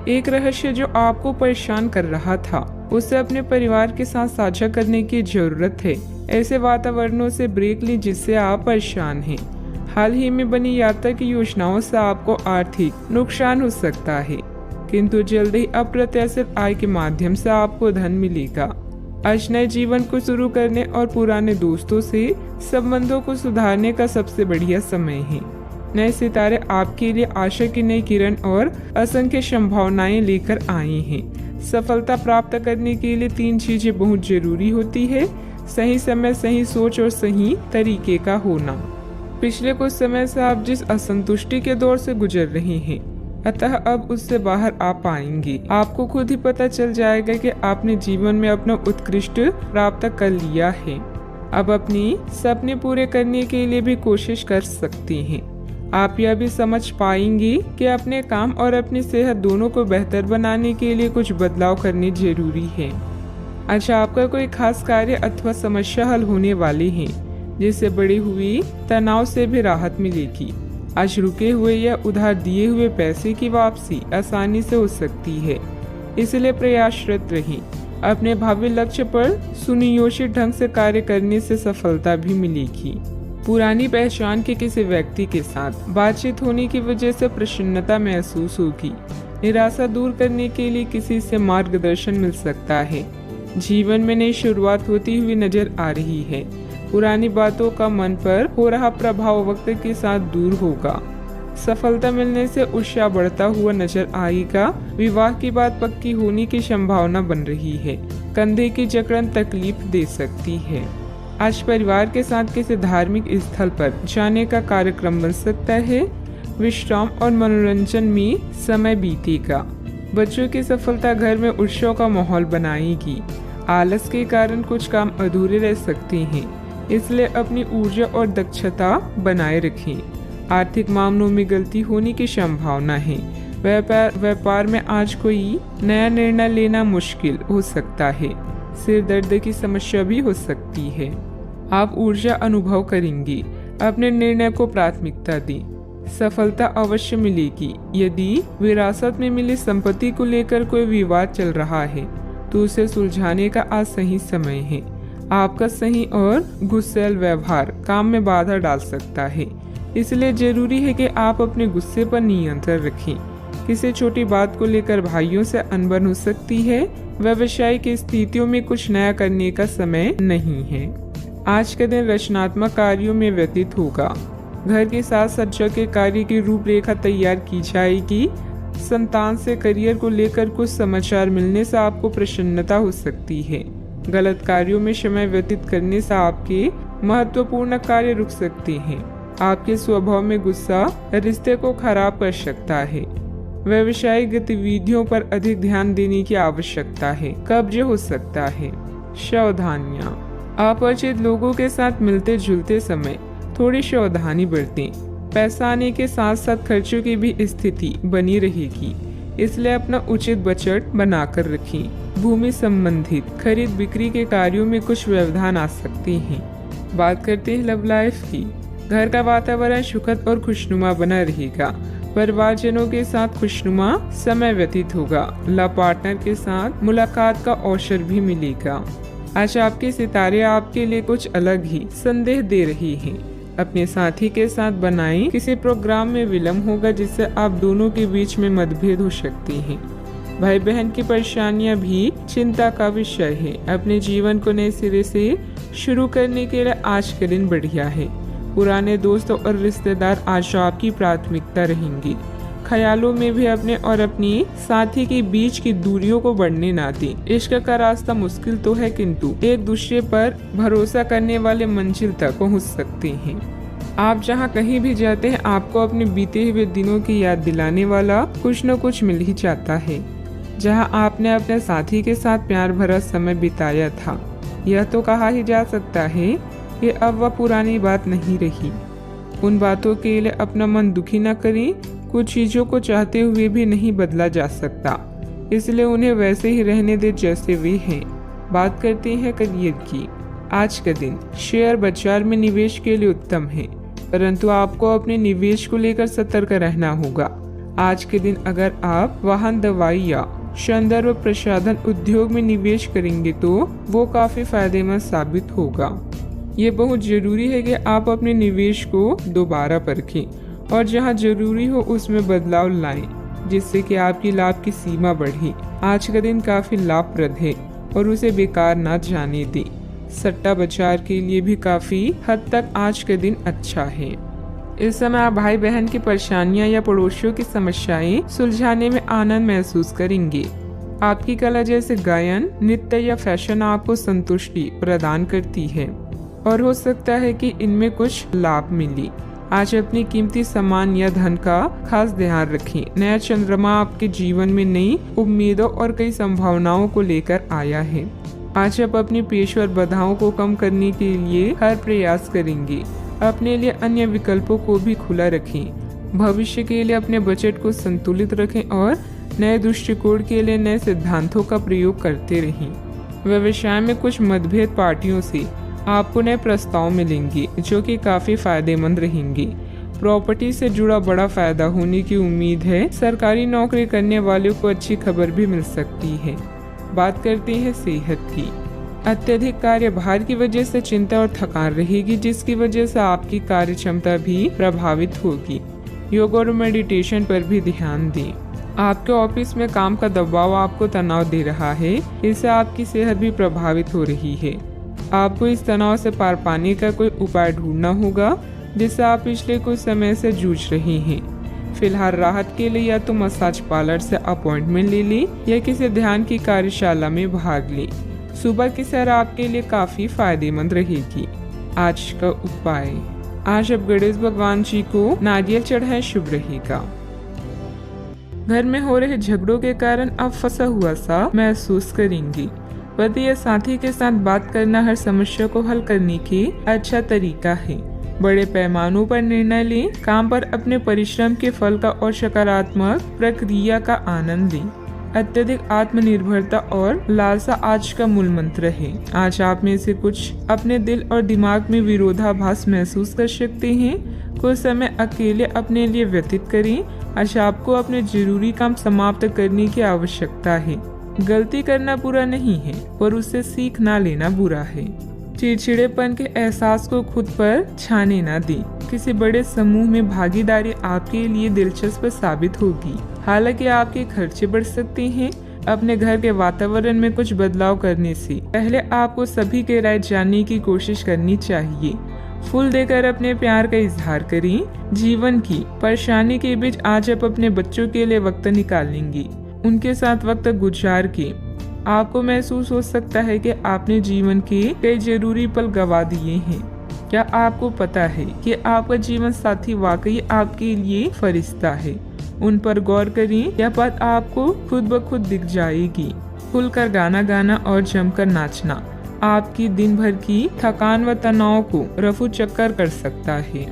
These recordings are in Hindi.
एक रहस्य जो आपको परेशान कर रहा था, उसे अपने परिवार के साथ साझा करने की जरूरत है। ऐसे वातावरणों से ब्रेक ली जिससे आप परेशान हैं। हाल ही में बनी यात्रा की योजनाओं से आपको आर्थिक नुकसान हो सकता है, किंतु जल्द ही अप्रत्याशित आय के माध्यम से आपको धन मिलेगा। आज नए जीवन को शुरू करने और पुराने दोस्तों से संबंधों को सुधारने का सबसे बढ़िया समय है। नए सितारे आपके लिए आशा की नई किरण और असंख्य संभावनाएं लेकर आए हैं। सफलता प्राप्त करने के लिए 3 चीजें बहुत जरूरी होती है: सही समय, सही सोच और सही तरीके का होना। पिछले कुछ समय से आप जिस असंतुष्टि के दौर से गुजर रहे हैं, अतः अब उससे बाहर आ पाएंगे। आपको खुद ही पता चल जाएगा कि आपने जीवन में अपना उत्कृष्ट प्राप्त कर लिया है। अब अपनी सपने पूरे करने के लिए भी कोशिश कर सकते हैं। आप यह भी समझ पाएंगे कि अपने काम और अपनी सेहत दोनों को बेहतर बनाने के लिए कुछ बदलाव करने जरूरी है। अच्छा, आपका कोई खास कार्य अथवा समस्या हल होने वाली है, जिससे बढ़ी हुई तनाव से भी राहत मिलेगी। आज रुके हुए या उधार दिए हुए पैसे की वापसी आसानी से हो सकती है, इसलिए प्रयासरत रहें। अपने भावी लक्ष्य पर सुनियोजित ढंग से कार्य करने से सफलता भी मिलेगी। पुरानी पहचान के किसी व्यक्ति के साथ बातचीत होने की वजह से प्रसन्नता महसूस होगी। निराशा दूर करने के लिए किसी से मार्गदर्शन मिल सकता है। जीवन में नई शुरुआत होती हुई नजर आ रही है। पुरानी बातों का मन पर हो रहा प्रभाव वक्त के साथ दूर होगा। सफलता मिलने से उत्साह बढ़ता हुआ नजर आएगा। विवाह की बात पक्की होने की संभावना बन रही है। कंधे की जकड़न तकलीफ दे सकती है। आज परिवार के साथ किसी धार्मिक स्थल पर जाने का कार्यक्रम बन सकता है। विश्राम और मनोरंजन में समय बीतेगा। बच्चों की सफलता घर में उत्सव का माहौल बनाएगी। आलस के कारण कुछ काम अधूरे रह सकते हैं, इसलिए अपनी ऊर्जा और दक्षता बनाए रखें। आर्थिक मामलों में गलती होने की संभावना है। व्यापार में आज कोई नया निर्णय लेना मुश्किल हो सकता है। सिर दर्द की समस्या भी हो सकती है। आप ऊर्जा अनुभव करेंगे। अपने निर्णय को प्राथमिकता दें। सफलता अवश्य मिलेगी। यदि विरासत में मिली संपत्ति को लेकर कोई विवाद चल रहा है, तो उसे सुलझाने का आज सही समय है। आपका सही और गुस्सैल व्यवहार काम में बाधा डाल सकता है, इसलिए जरूरी है कि आप अपने गुस्से पर नियंत्रण रखें। किसी छोटी बात को लेकर भाइयों से अनबन हो सकती है। व्यवसायिक स्थितियों में कुछ नया करने का समय नहीं है। आज का दिन रचनात्मक कार्यों में व्यतीत होगा। घर के साथ सज्जा के कार्य की रूपरेखा तैयार की जाएगी। संतान से करियर को लेकर कुछ समाचार मिलने से आपको प्रसन्नता हो सकती है। गलत कार्यों में समय व्यतीत करने से आपके महत्वपूर्ण कार्य रुक सकते हैं। आपके स्वभाव में गुस्सा रिश्ते को खराब कर सकता है। व्यवसायिक गतिविधियों पर अधिक ध्यान देने की आवश्यकता है। कब्ज हो सकता है। सावधानियां। अपरिचित लोगों के साथ मिलते जुलते समय थोड़ी सावधानी बरतें। पैसा आने के साथ साथ खर्चों की भी स्थिति बनी रहेगी, इसलिए अपना उचित बजट बनाकर रखें। भूमि संबंधित खरीद बिक्री के कार्यों में कुछ व्यवधान आ सकते हैं। बात करते हैं लव लाइफ की। घर का वातावरण सुखद और खुशनुमा बना रहेगा। परिवारजनों के साथ खुशनुमा समय व्यतीत होगा। लव पार्टनर के साथ मुलाकात का अवसर भी मिलेगा। आज आपके सितारे आपके लिए कुछ अलग ही संदेश दे रही हैं। अपने साथी के साथ बनाएं। किसी प्रोग्राम में विलम्ब होगा, जिससे आप दोनों के बीच में मतभेद हो सकते हैं। भाई बहन की परेशानियां भी चिंता का विषय है। अपने जीवन को नए सिरे से शुरू करने के लिए आज का दिन बढ़िया है। पुराने दोस्तों और रिश्तेदार आज आपकी प्राथमिकता रहेंगी। ख्यालों में भी अपने और अपनी साथी के बीच की दूरियों को बढ़ने ना दें। इश्क का रास्ता मुश्किल तो है, किंतु एक दूसरे पर भरोसा करने वाले मंजिल तक पहुंच सकते हैं। आप जहां कहीं भी जाते हैं, आपको अपने बीते हुए दिनों की याद दिलाने वाला कुछ न कुछ मिल ही जाता है। जहां आपने अपने साथी के साथ प्यार भरा समय बिताया था, यह तो कहा ही जा सकता है कि अब वह पुरानी बात नहीं रही। उन बातों के लिए अपना मन दुखी न करें। कुछ चीजों को चाहते हुए भी नहीं बदला जा सकता, इसलिए उन्हें वैसे ही रहने दे जैसे वे हैं। बात करते हैं करियर की। आज का दिन शेयर बाजार में निवेश के लिए उत्तम है, परंतु आपको अपने निवेश को लेकर सतर्क रहना होगा। आज के दिन अगर आप वाहन, दवाई या सौंदर्य प्रसाधन उद्योग में निवेश करेंगे तो वो काफी फायदेमंद साबित होगा। ये बहुत जरूरी है कि आप अपने निवेश को दोबारा परखें और जहां जरूरी हो उसमें बदलाव लाएं, जिससे कि आपकी लाभ की सीमा बढ़े। आज का दिन काफी लाभप्रद है और उसे बेकार ना जाने दें। सट्टा बाजार के लिए भी काफी हद तक आज का दिन अच्छा है। इस समय आप भाई बहन की परेशानियां या पड़ोसियों की समस्याएं सुलझाने में आनंद महसूस करेंगे। आपकी कला जैसे गायन, नृत्य या फैशन आपको संतुष्टि प्रदान करती है और हो सकता है कि इनमें कुछ लाभ मिले। आज अपनी कीमती सामान या धन का खास ध्यान रखें। नया चंद्रमा आपके जीवन में नई उम्मीदों और कई संभावनाओं को लेकर आया है। आज आप अपनी पेशेवर बाधाओं को कम करने के लिए हर प्रयास करेंगे। अपने लिए अन्य विकल्पों को भी खुला रखें। भविष्य के लिए अपने बजट को संतुलित रखें और नए दृष्टिकोण के लिए नए सिद्धांतों का प्रयोग करते रहें। व्यवसाय में कुछ मतभेद पार्टियों से आपको नए प्रस्ताव मिलेंगे जो कि काफी फायदेमंद रहेंगे। प्रॉपर्टी से जुड़ा बड़ा फायदा होने की उम्मीद है। सरकारी नौकरी करने वालों को अच्छी खबर भी मिल सकती है। बात करते हैं सेहत की। अत्यधिक कार्यभार की वजह से चिंता और थकान रहेगी, जिसकी वजह से आपकी कार्य क्षमता भी प्रभावित होगी। योग और मेडिटेशन पर भी ध्यान दें। आपके ऑफिस में काम का दबाव आपको तनाव दे रहा है, इससे आपकी सेहत भी प्रभावित हो रही है। आपको इस तनाव से पार पाने का कोई उपाय ढूंढना होगा जिससे आप पिछले कुछ समय से जूझ रहे हैं। फिलहाल राहत के लिए या तो मसाज पार्लर से अपॉइंटमेंट ले लें या किसी ध्यान की कार्यशाला में भाग लें। सुबह की सैर आपके लिए काफी फायदेमंद रहेगी। आज का उपाय, आज आप गणेश भगवान जी को नारियल चढ़ाएं, शुभ रहेगा। घर में हो रहे झगड़ों के कारण आप फंसा हुआ सा महसूस करेंगी। पति या साथी के साथ बात करना हर समस्या को हल करने की अच्छा तरीका है। बड़े पैमानों पर निर्णय लें। काम पर अपने परिश्रम के फल का और सकारात्मक प्रक्रिया का आनंद लें। अत्यधिक आत्मनिर्भरता और लालसा आज का मूल मंत्र है। आज आप में से कुछ अपने दिल और दिमाग में विरोधाभास महसूस कर सकते हैं। कुछ समय अकेले अपने लिए व्यतीत करें। आज आपको अपने जरूरी काम समाप्त करने की आवश्यकता है। गलती करना बुरा नहीं है, पर उससे सीख ना लेना बुरा है। चिड़चिड़ेपन के एहसास को खुद पर छाने ना दें। किसी बड़े समूह में भागीदारी आपके लिए दिलचस्प साबित होगी। हालांकि आपके खर्चे बढ़ सकते हैं। अपने घर के वातावरण में कुछ बदलाव करने से पहले आपको सभी की राय जानने की कोशिश करनी चाहिए। फूल देकर अपने प्यार का इजहार करें। जीवन की परेशानी के बीच आज आप अपने बच्चों के लिए वक्त निकालेंगे। उनके साथ वक्त गुजार के आपको महसूस हो सकता है कि आपने जीवन के कई जरूरी पल गवा दिए हैं। क्या आपको पता है कि आपका जीवन साथी वाकई आपके लिए फरिश्ता है? उन पर गौर करें। यह बात आपको खुद ब खुद दिख जाएगी। खुलकर गाना गाना और जमकर नाचना आपकी दिन भर की थकान व तनाव को रफू चक्कर कर सकता है।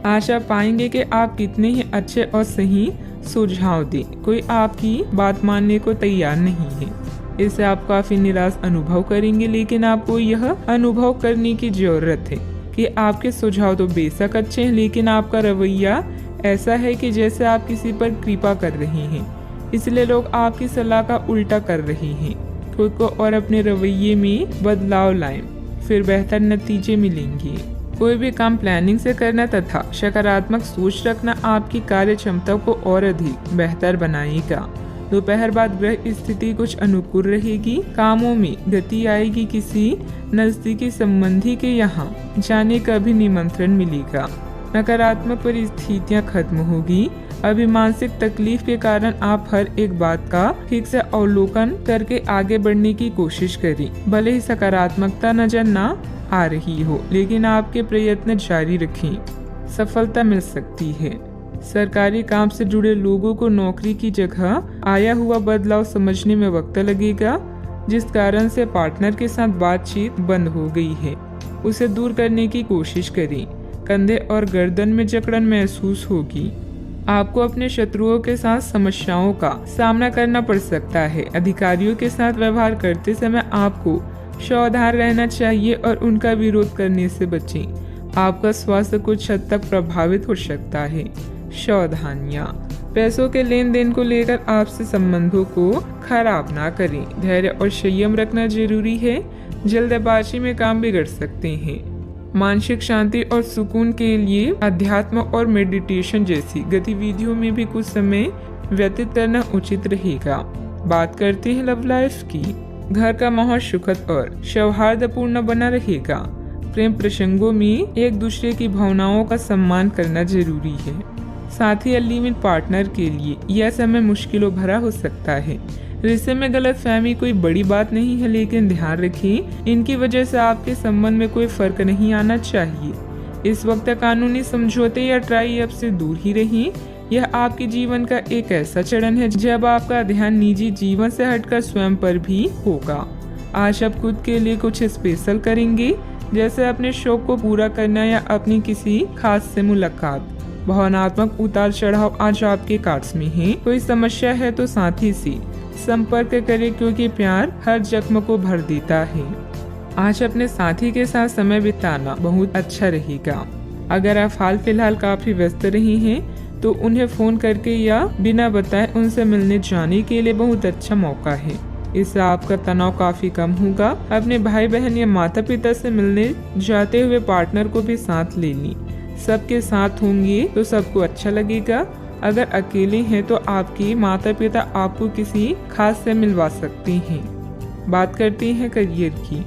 आज आप पाएंगे कि आप कितने ही अच्छे और सही सुझाव दें। कोई आपकी बात मानने को तैयार नहीं है। इससे आप काफी निराश अनुभव करेंगे, लेकिन आपको यह अनुभव करने की जरूरत है कि आपके सुझाव तो बेशक अच्छे हैं, लेकिन आपका रवैया ऐसा है कि जैसे आप किसी पर कृपा कर रहे हैं, इसलिए लोग आपकी सलाह का उल्टा कर रहे हैं। खुद को और अपने रवैये में बदलाव लाएं, फिर बेहतर नतीजे मिलेंगे। कोई भी काम प्लानिंग से करना तथा सकारात्मक सोच रखना आपकी कार्य क्षमता को और अधिक बेहतर बनाएगा। दोपहर बाद ग्रह स्थिति कुछ अनुकूल रहेगी। कामों में गति आएगी। किसी नजदीकी संबंधी के यहाँ जाने का भी निमंत्रण मिलेगा। नकारात्मक परिस्थितियाँ खत्म होगी। अभी मानसिक तकलीफ के कारण आप हर एक बात का ठीक से अवलोकन करके आगे बढ़ने की कोशिश करें। भले ही सकारात्मकता नजर ना आ रही हो, लेकिन आपके प्रयत्न जारी रखें, सफलता मिल सकती है। सरकारी काम से जुड़े लोगों को नौकरी की जगह आया हुआ बदलाव समझने में वक्त लगेगा, जिस कारण से पार्टनर के साथ बातचीत बंद हो गई है, उसे दूर करने की कोशिश करें। कंधे और गर्दन में जकड़न महसूस होगी। आपको अपने शत्रुओं के साथ समस्याओं का सामना करना पड़ सकता है। अधिकारियों के साथ व्यवहार करते समय आपको सावधान रहना चाहिए और उनका विरोध करने से बचें। आपका स्वास्थ्य कुछ हद तक प्रभावित हो सकता है। सावधानियां, पैसों के लेन देन को लेकर आपसे संबंधों को खराब ना करें। धैर्य और संयम रखना जरूरी है, जल्दबाजी में काम बिगड़ सकते हैं। मानसिक शांति और सुकून के लिए अध्यात्म और मेडिटेशन जैसी गतिविधियों में भी कुछ समय व्यतीत करना उचित रहेगा। बात करते हैं लव लाइफ की। घर का माहौल सुखद और सौहार्दपूर्ण बना रहेगा। प्रेम प्रसंगों में एक दूसरे की भावनाओं का सम्मान करना जरूरी है। साथ ही लिव-इन पार्टनर के लिए यह समय मुश्किलों भरा हो सकता है। रिश्ते में गलतफहमी कोई बड़ी बात नहीं है, लेकिन ध्यान रखें इनकी वजह से आपके संबंध में कोई फर्क नहीं आना चाहिए। इस वक्त कानूनी समझौते या ट्राई अप से दूर ही रहें। यह आपके जीवन का एक ऐसा चरण है जब आपका ध्यान निजी जीवन से हटकर स्वयं पर भी होगा। आज आप खुद के लिए कुछ स्पेशल करेंगे, जैसे अपने शौक को पूरा करना या अपनी किसी खास से मुलाकात। भावनात्मक उतार चढ़ाव आज आपके कार्ड्स में है। कोई समस्या है तो साथी से संपर्क करें, क्योंकि प्यार हर जख्म को भर देता है। आज अपने साथी के साथ समय बिताना बहुत अच्छा रहेगा। अगर आप हाल फिलहाल काफी व्यस्त रहे हैं तो उन्हें फोन करके या बिना बताए उनसे मिलने जाने के लिए बहुत अच्छा मौका है। इससे आपका तनाव काफी कम होगा। अपने भाई बहन या माता पिता से मिलने जाते हुए पार्टनर को भी साथ ले ली। सबके साथ होंगे तो सबको अच्छा लगेगा। अगर अकेले हैं तो आपके माता पिता आपको किसी खास से मिलवा सकते हैं। बात करते हैं करियर की।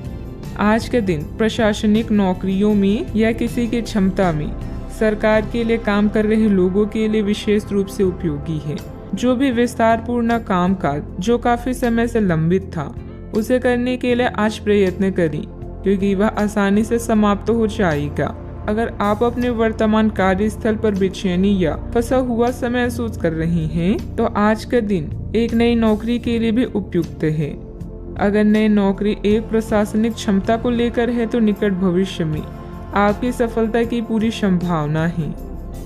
आज के दिन प्रशासनिक नौकरियों में या किसी की क्षमता में सरकार के लिए काम कर रहे लोगों के लिए विशेष रूप से उपयोगी है। जो भी विस्तार पूर्ण कामकाज जो काफी समय से लंबित था, उसे करने के लिए आज प्रयत्न करें, क्योंकि वह आसानी से समाप्त हो जाएगा। अगर आप अपने वर्तमान कार्यस्थल पर बेचैनी या फंसा हुआ समय महसूस कर रहे हैं, तो आज का दिन एक नई नौकरी के लिए भी उपयुक्त है। अगर नई नौकरी एक प्रशासनिक क्षमता को लेकर है तो निकट भविष्य में आपकी सफलता की पूरी संभावना है।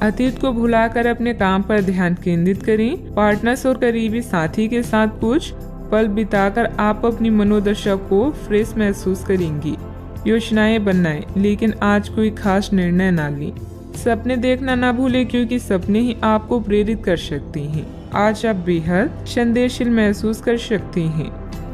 अतीत को भुलाकर अपने काम पर ध्यान केंद्रित करें। पार्टनर्स और करीबी साथी के साथ कुछ पल बिताकर आप अपनी मनोदशा को फ्रेश महसूस करेंगी। योजनाएं बनाएं, लेकिन आज कोई खास निर्णय ना लें। सपने देखना ना भूलें, क्योंकि सपने ही आपको प्रेरित कर सकते हैं। आज आप बेहद संदेशशील महसूस कर सकते हैं।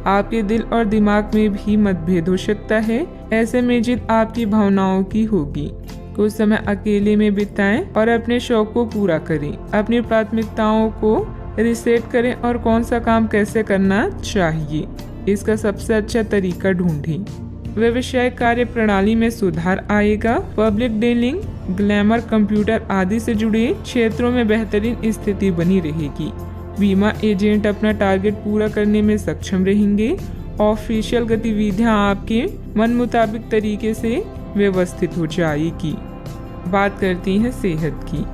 आपके दिल और दिमाग में भी मतभेद हो सकता है। ऐसे में जीत आपकी भावनाओं की होगी। कुछ समय अकेले में बिताएं और अपने शौक को पूरा करें। अपनी प्राथमिकताओं को रिसेट करें और कौन सा काम कैसे करना चाहिए, इसका सबसे अच्छा तरीका ढूंढें। व्यवसायिक कार्य प्रणाली में सुधार आएगा। पब्लिक डीलिंग, ग्लैमर, कंप्यूटर आदि से जुड़े क्षेत्रों में बेहतरीन स्थिति बनी रहेगी। बीमा एजेंट अपना टारगेट पूरा करने में सक्षम रहेंगे। ऑफिशियल गतिविधियां आपके मन मुताबिक तरीके से व्यवस्थित हो जाएगी। बात करती हैं सेहत की।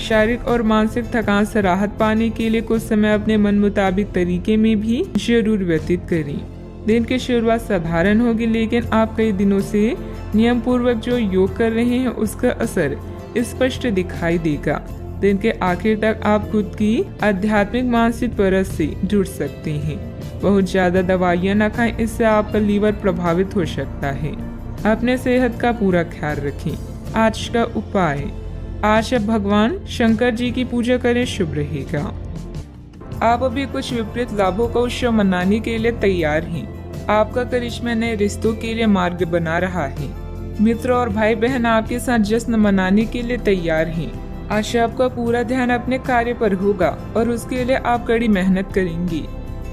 शारीरिक और मानसिक थकान से राहत पाने के लिए कुछ समय अपने मन मुताबिक तरीके में भी जरूर व्यतीत करें। दिन की शुरुआत साधारण होगी, लेकिन आप कई दिनों से नियम पूर्वक जो योग कर रहे हैं उसका असर स्पष्ट दिखाई देगा। दिन के आखिर तक आप खुद की आध्यात्मिक मानसिक परत से जुड़ सकते हैं। बहुत ज्यादा दवाइयाँ न खाएं, इससे आपका लीवर प्रभावित हो सकता है। अपने सेहत का पूरा ख्याल रखें। आज का उपाय, आज आप भगवान शंकर जी की पूजा करें, शुभ रहेगा। आप अभी कुछ विपरीत लाभों का उत्सव मनाने के लिए तैयार हैं। आपका करिश्मा नए रिश्तों के लिए मार्ग बना रहा है। मित्र और भाई बहन आपके साथ जश्न मनाने के लिए तैयार हैं। आज आपका पूरा ध्यान अपने कार्य पर होगा और उसके लिए आप कड़ी मेहनत करेंगे।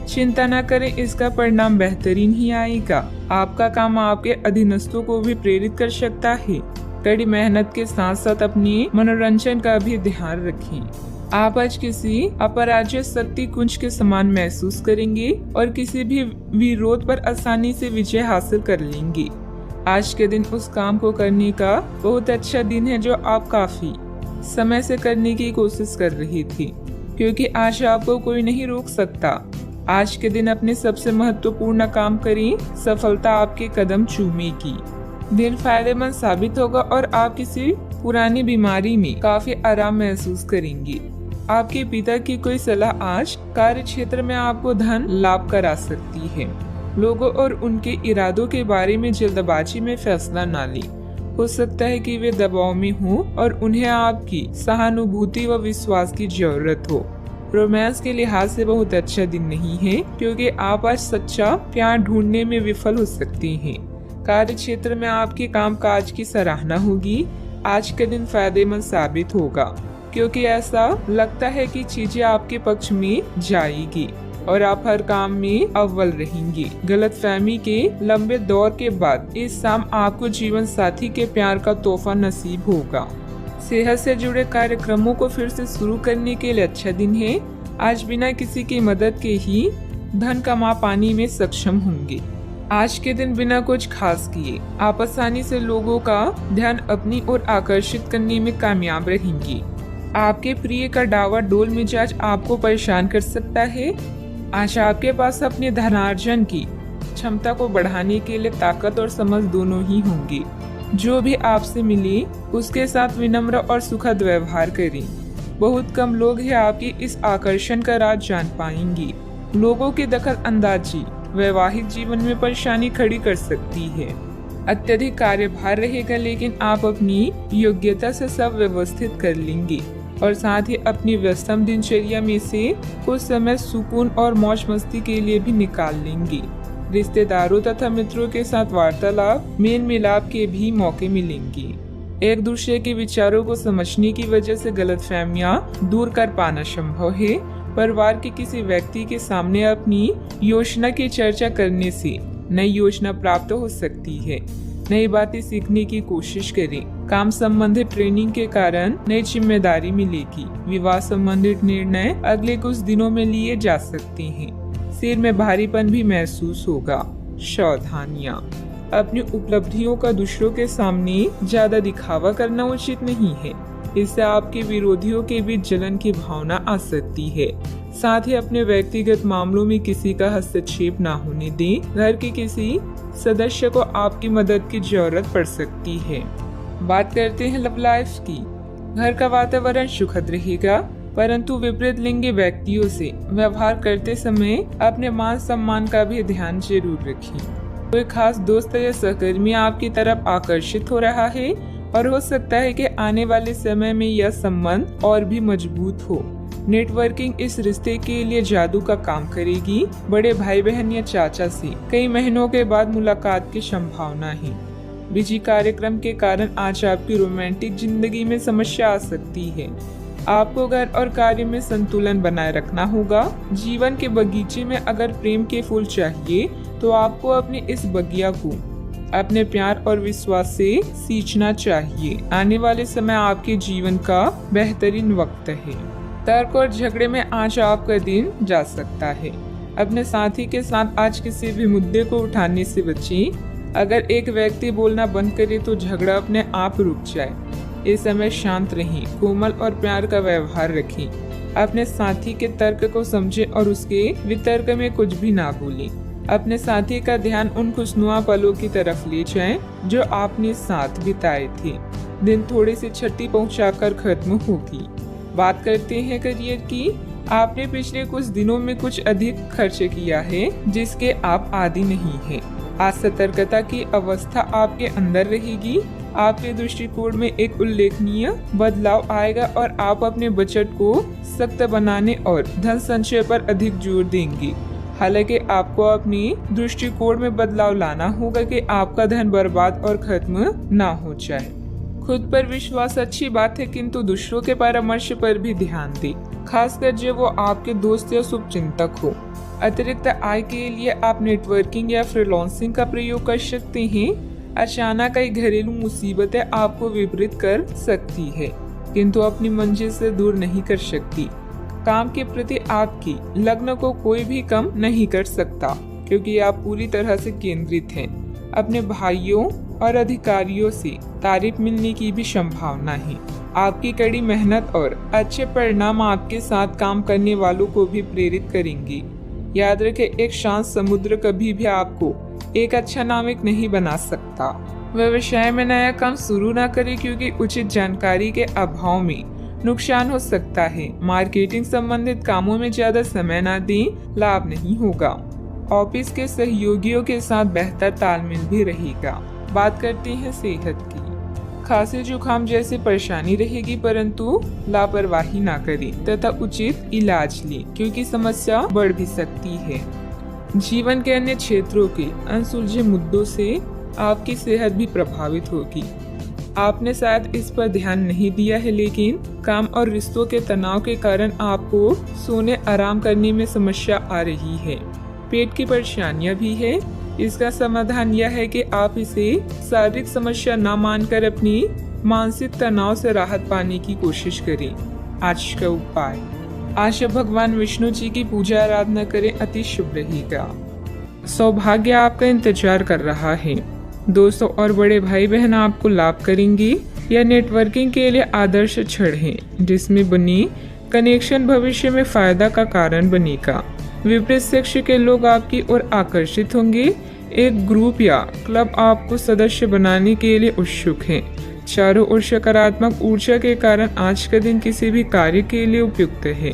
चिंता न करें, इसका परिणाम बेहतरीन ही आएगा। आपका काम आपके अधीनस्थों को भी प्रेरित कर सकता है। कड़ी मेहनत के साथ साथ अपने मनोरंजन का भी ध्यान रखें। आप आज किसी अपराजय शक्ति कुंज के समान महसूस करेंगे और किसी भी विरोध पर आसानी से विजय हासिल कर लेंगे। आज के दिन उस काम को करने का बहुत अच्छा दिन है जो आप काफी समय से करने की कोशिश कर रही थी, क्योंकि आज आपको कोई नहीं रोक सकता। आज के दिन अपने सबसे महत्वपूर्ण काम करें, सफलता आपके कदम चूमेगी। दिन फायदेमंद साबित होगा और आप किसी पुरानी बीमारी में काफी आराम महसूस करेंगे। आपके पिता की कोई सलाह आज कार्य क्षेत्र में आपको धन लाभ करा सकती है। लोगों और उनके इरादों के बारे में जल्दबाजी में फैसला न लें। हो सकता है कि वे दबाव में हों और उन्हें आपकी सहानुभूति व विश्वास की जरूरत हो। रोमांस के लिहाज से बहुत अच्छा दिन नहीं है, क्योंकि आप आज सच्चा प्यार ढूंढने में विफल हो सकती हैं। कार्य क्षेत्र में आपके कामकाज की सराहना होगी। आज का दिन फायदेमंद साबित होगा, क्योंकि ऐसा लगता है कि चीजें आपके पक्ष में जाएगी और आप हर काम में अव्वल रहेंगी। गलतफहमी के लंबे दौर के बाद इस शाम आपको जीवन साथी के प्यार का तोहफा नसीब होगा। सेहत से जुड़े कार्यक्रमों को फिर से शुरू करने के लिए अच्छा दिन है। आज बिना किसी की मदद के ही धन कमा पाने में सक्षम होंगे। आज के दिन बिना कुछ खास किए आप आसानी से लोगों का ध्यान अपनी ओर आकर्षित करने में कामयाब रहेंगी। आपके प्रिय का डावाडोल मिजाज आपको परेशान कर सकता है। आज आपके पास अपने धनार्जन की क्षमता को बढ़ाने के लिए ताकत और समझ दोनों ही होंगी। जो भी आपसे मिले उसके साथ विनम्र और सुखद व्यवहार करें। बहुत कम लोग हैं आपकी इस आकर्षण का राज जान पाएंगे। लोगों की दखल अंदाजी वैवाहिक जीवन में परेशानी खड़ी कर सकती है। अत्यधिक कार्यभार रहेगा, लेकिन आप अपनी योग्यता से सब व्यवस्थित कर लेंगे और साथ ही अपनी व्यस्तम दिनचर्या में से कुछ समय सुकून और मौज मस्ती के लिए भी निकाल लेंगे। रिश्तेदारों तथा मित्रों के साथ वार्तालाप, मेल मिलाप के भी मौके मिलेंगे। एक दूसरे के विचारों को समझने की वजह से गलतफहमियां दूर कर पाना संभव है। परिवार के किसी व्यक्ति के सामने अपनी योजना की चर्चा करने से नई योजना प्राप्त हो सकती है। नई बातें सीखने की कोशिश करें। काम संबंधित ट्रेनिंग के कारण नई जिम्मेदारी मिलेगी। विवाह संबंधित निर्णय अगले कुछ दिनों में लिए जा सकते हैं। सिर में भारीपन भी महसूस होगा। सावधानियां, अपनी उपलब्धियों का दूसरों के सामने ज्यादा दिखावा करना उचित नहीं है। इससे आपके विरोधियों के बीच जलन की भावना आ सकती है। साथ ही अपने व्यक्तिगत मामलों में किसी का हस्तक्षेप न होने दें। घर के किसी सदस्य को आपकी मदद की जरूरत पड़ सकती है। बात करते हैं लव लाइफ की। घर का वातावरण सुखद रहेगा, परंतु विपरीत लिंगी व्यक्तियों से व्यवहार करते समय अपने मान सम्मान का भी ध्यान जरूर रखें। कोई खास दोस्त या सहकर्मी आपकी तरफ आकर्षित हो रहा है और हो सकता है कि आने वाले समय में यह संबंध और भी मजबूत हो। नेटवर्किंग इस रिश्ते के लिए जादू का काम करेगी। बड़े भाई बहन या चाचा से कई महीनों के बाद मुलाकात की संभावना है। बिजी कार्यक्रम के कारण आज आपकी रोमांटिक जिंदगी में समस्या आ सकती है। आपको घर और कार्य में संतुलन बनाए रखना होगा। जीवन के बगीचे में अगर प्रेम के फूल चाहिए तो आपको अपने इस बगिया को अपने प्यार और विश्वास से सींचना चाहिए। आने वाले समय आपके जीवन का बेहतरीन वक्त है। तर्क और झगड़े में आज आपका दिन जा सकता है। अपने साथी के साथ आज किसी भी मुद्दे को उठाने से बचें। अगर एक व्यक्ति बोलना बंद करे तो झगड़ा अपने आप रुक जाए। इस समय शांत रहें, कोमल और प्यार का व्यवहार रखें। अपने साथी के तर्क को समझें और उसके वितर्क में कुछ भी ना भूलें। अपने साथी का ध्यान उन खुशनुमा पलों की तरफ ले जाएं जो आपने साथ बिताए थे। दिन थोड़ी सी छठी पहुंचाकर खत्म होगी। बात करते हैं करियर की। आपने पिछले कुछ दिनों में कुछ अधिक खर्च किया है जिसके आप आदी नहीं हैं। आज सतर्कता की अवस्था आपके अंदर रहेगी। आपके दृष्टिकोण में एक उल्लेखनीय बदलाव आएगा और आप अपने बजट को सख्त बनाने और धन संचय पर अधिक जोर देंगे। हालांकि आपको अपनी दृष्टिकोण में बदलाव लाना होगा कि आपका धन बर्बाद और खत्म ना हो जाए। खुद पर विश्वास अच्छी बात है, किंतु दूसरों के परामर्श पर भी ध्यान दें, खासकर जब वो आपके दोस्त या शुभचिंतक हो। अतिरिक्त आय के लिए आप नेटवर्किंग या फ्रीलांसिंग का प्रयोग कर सकते हैं। अचानक कई घरेलू मुसीबतें आपको विपरीत कर सकती है, किंतु अपनी मंजिल से दूर नहीं कर सकती। काम के प्रति आपकी लगन को कोई भी कम नहीं कर सकता, क्योंकि आप पूरी तरह से केंद्रित हैं। अपने भाइयों और अधिकारियों से तारीफ मिलने की भी संभावना है। आपकी कड़ी मेहनत और अच्छे परिणाम आपके साथ काम करने वालों को भी प्रेरित करेंगे। याद रखें, एक शांत समुद्र कभी भी आपको एक अच्छा नाविक नहीं बना सकता। व्यवसाय में नया काम शुरू न करें, क्योंकि उचित जानकारी के अभाव में नुकसान हो सकता है। मार्केटिंग संबंधित कामों में ज्यादा समय न दें, लाभ नहीं होगा। ऑफिस के सहयोगियों के साथ बेहतर तालमेल भी रहेगा। बात करते हैं सेहत की। खांसी जुकाम जैसी परेशानी रहेगी, परंतु लापरवाही ना करें तथा उचित इलाज लें, क्योंकि समस्या बढ़ भी सकती है। जीवन के अन्य क्षेत्रों के अनसुलझे मुद्दों से आपकी सेहत भी प्रभावित होगी। आपने शायद इस पर ध्यान नहीं दिया है, लेकिन काम और रिश्तों के तनाव के कारण आपको सोने आराम करने में समस्या आ रही है। पेट की परेशानियां भी है। इसका समाधान यह है कि आप इसे शारीरिक समस्या न मानकर अपनी मानसिक तनाव से राहत पाने की कोशिश करें। आज का उपाय, आज भगवान विष्णु जी की पूजा आराधना करें, अति शुभ रहेगा। सौभाग्य आपका इंतजार कर रहा है। दोस्तों और बड़े भाई बहन आपको लाभ करेंगे। यह नेटवर्किंग के लिए आदर्श क्षण है, जिसमें बनी कनेक्शन भविष्य में फायदा का कारण बनेगा। विपरीत सेक्स के लोग आपकी ओर आकर्षित होंगे। एक ग्रुप या क्लब आपको सदस्य बनाने के लिए उत्सुक है। चारों ओर सकारात्मक ऊर्जा के कारण आज का दिन किसी भी कार्य के लिए उपयुक्त है।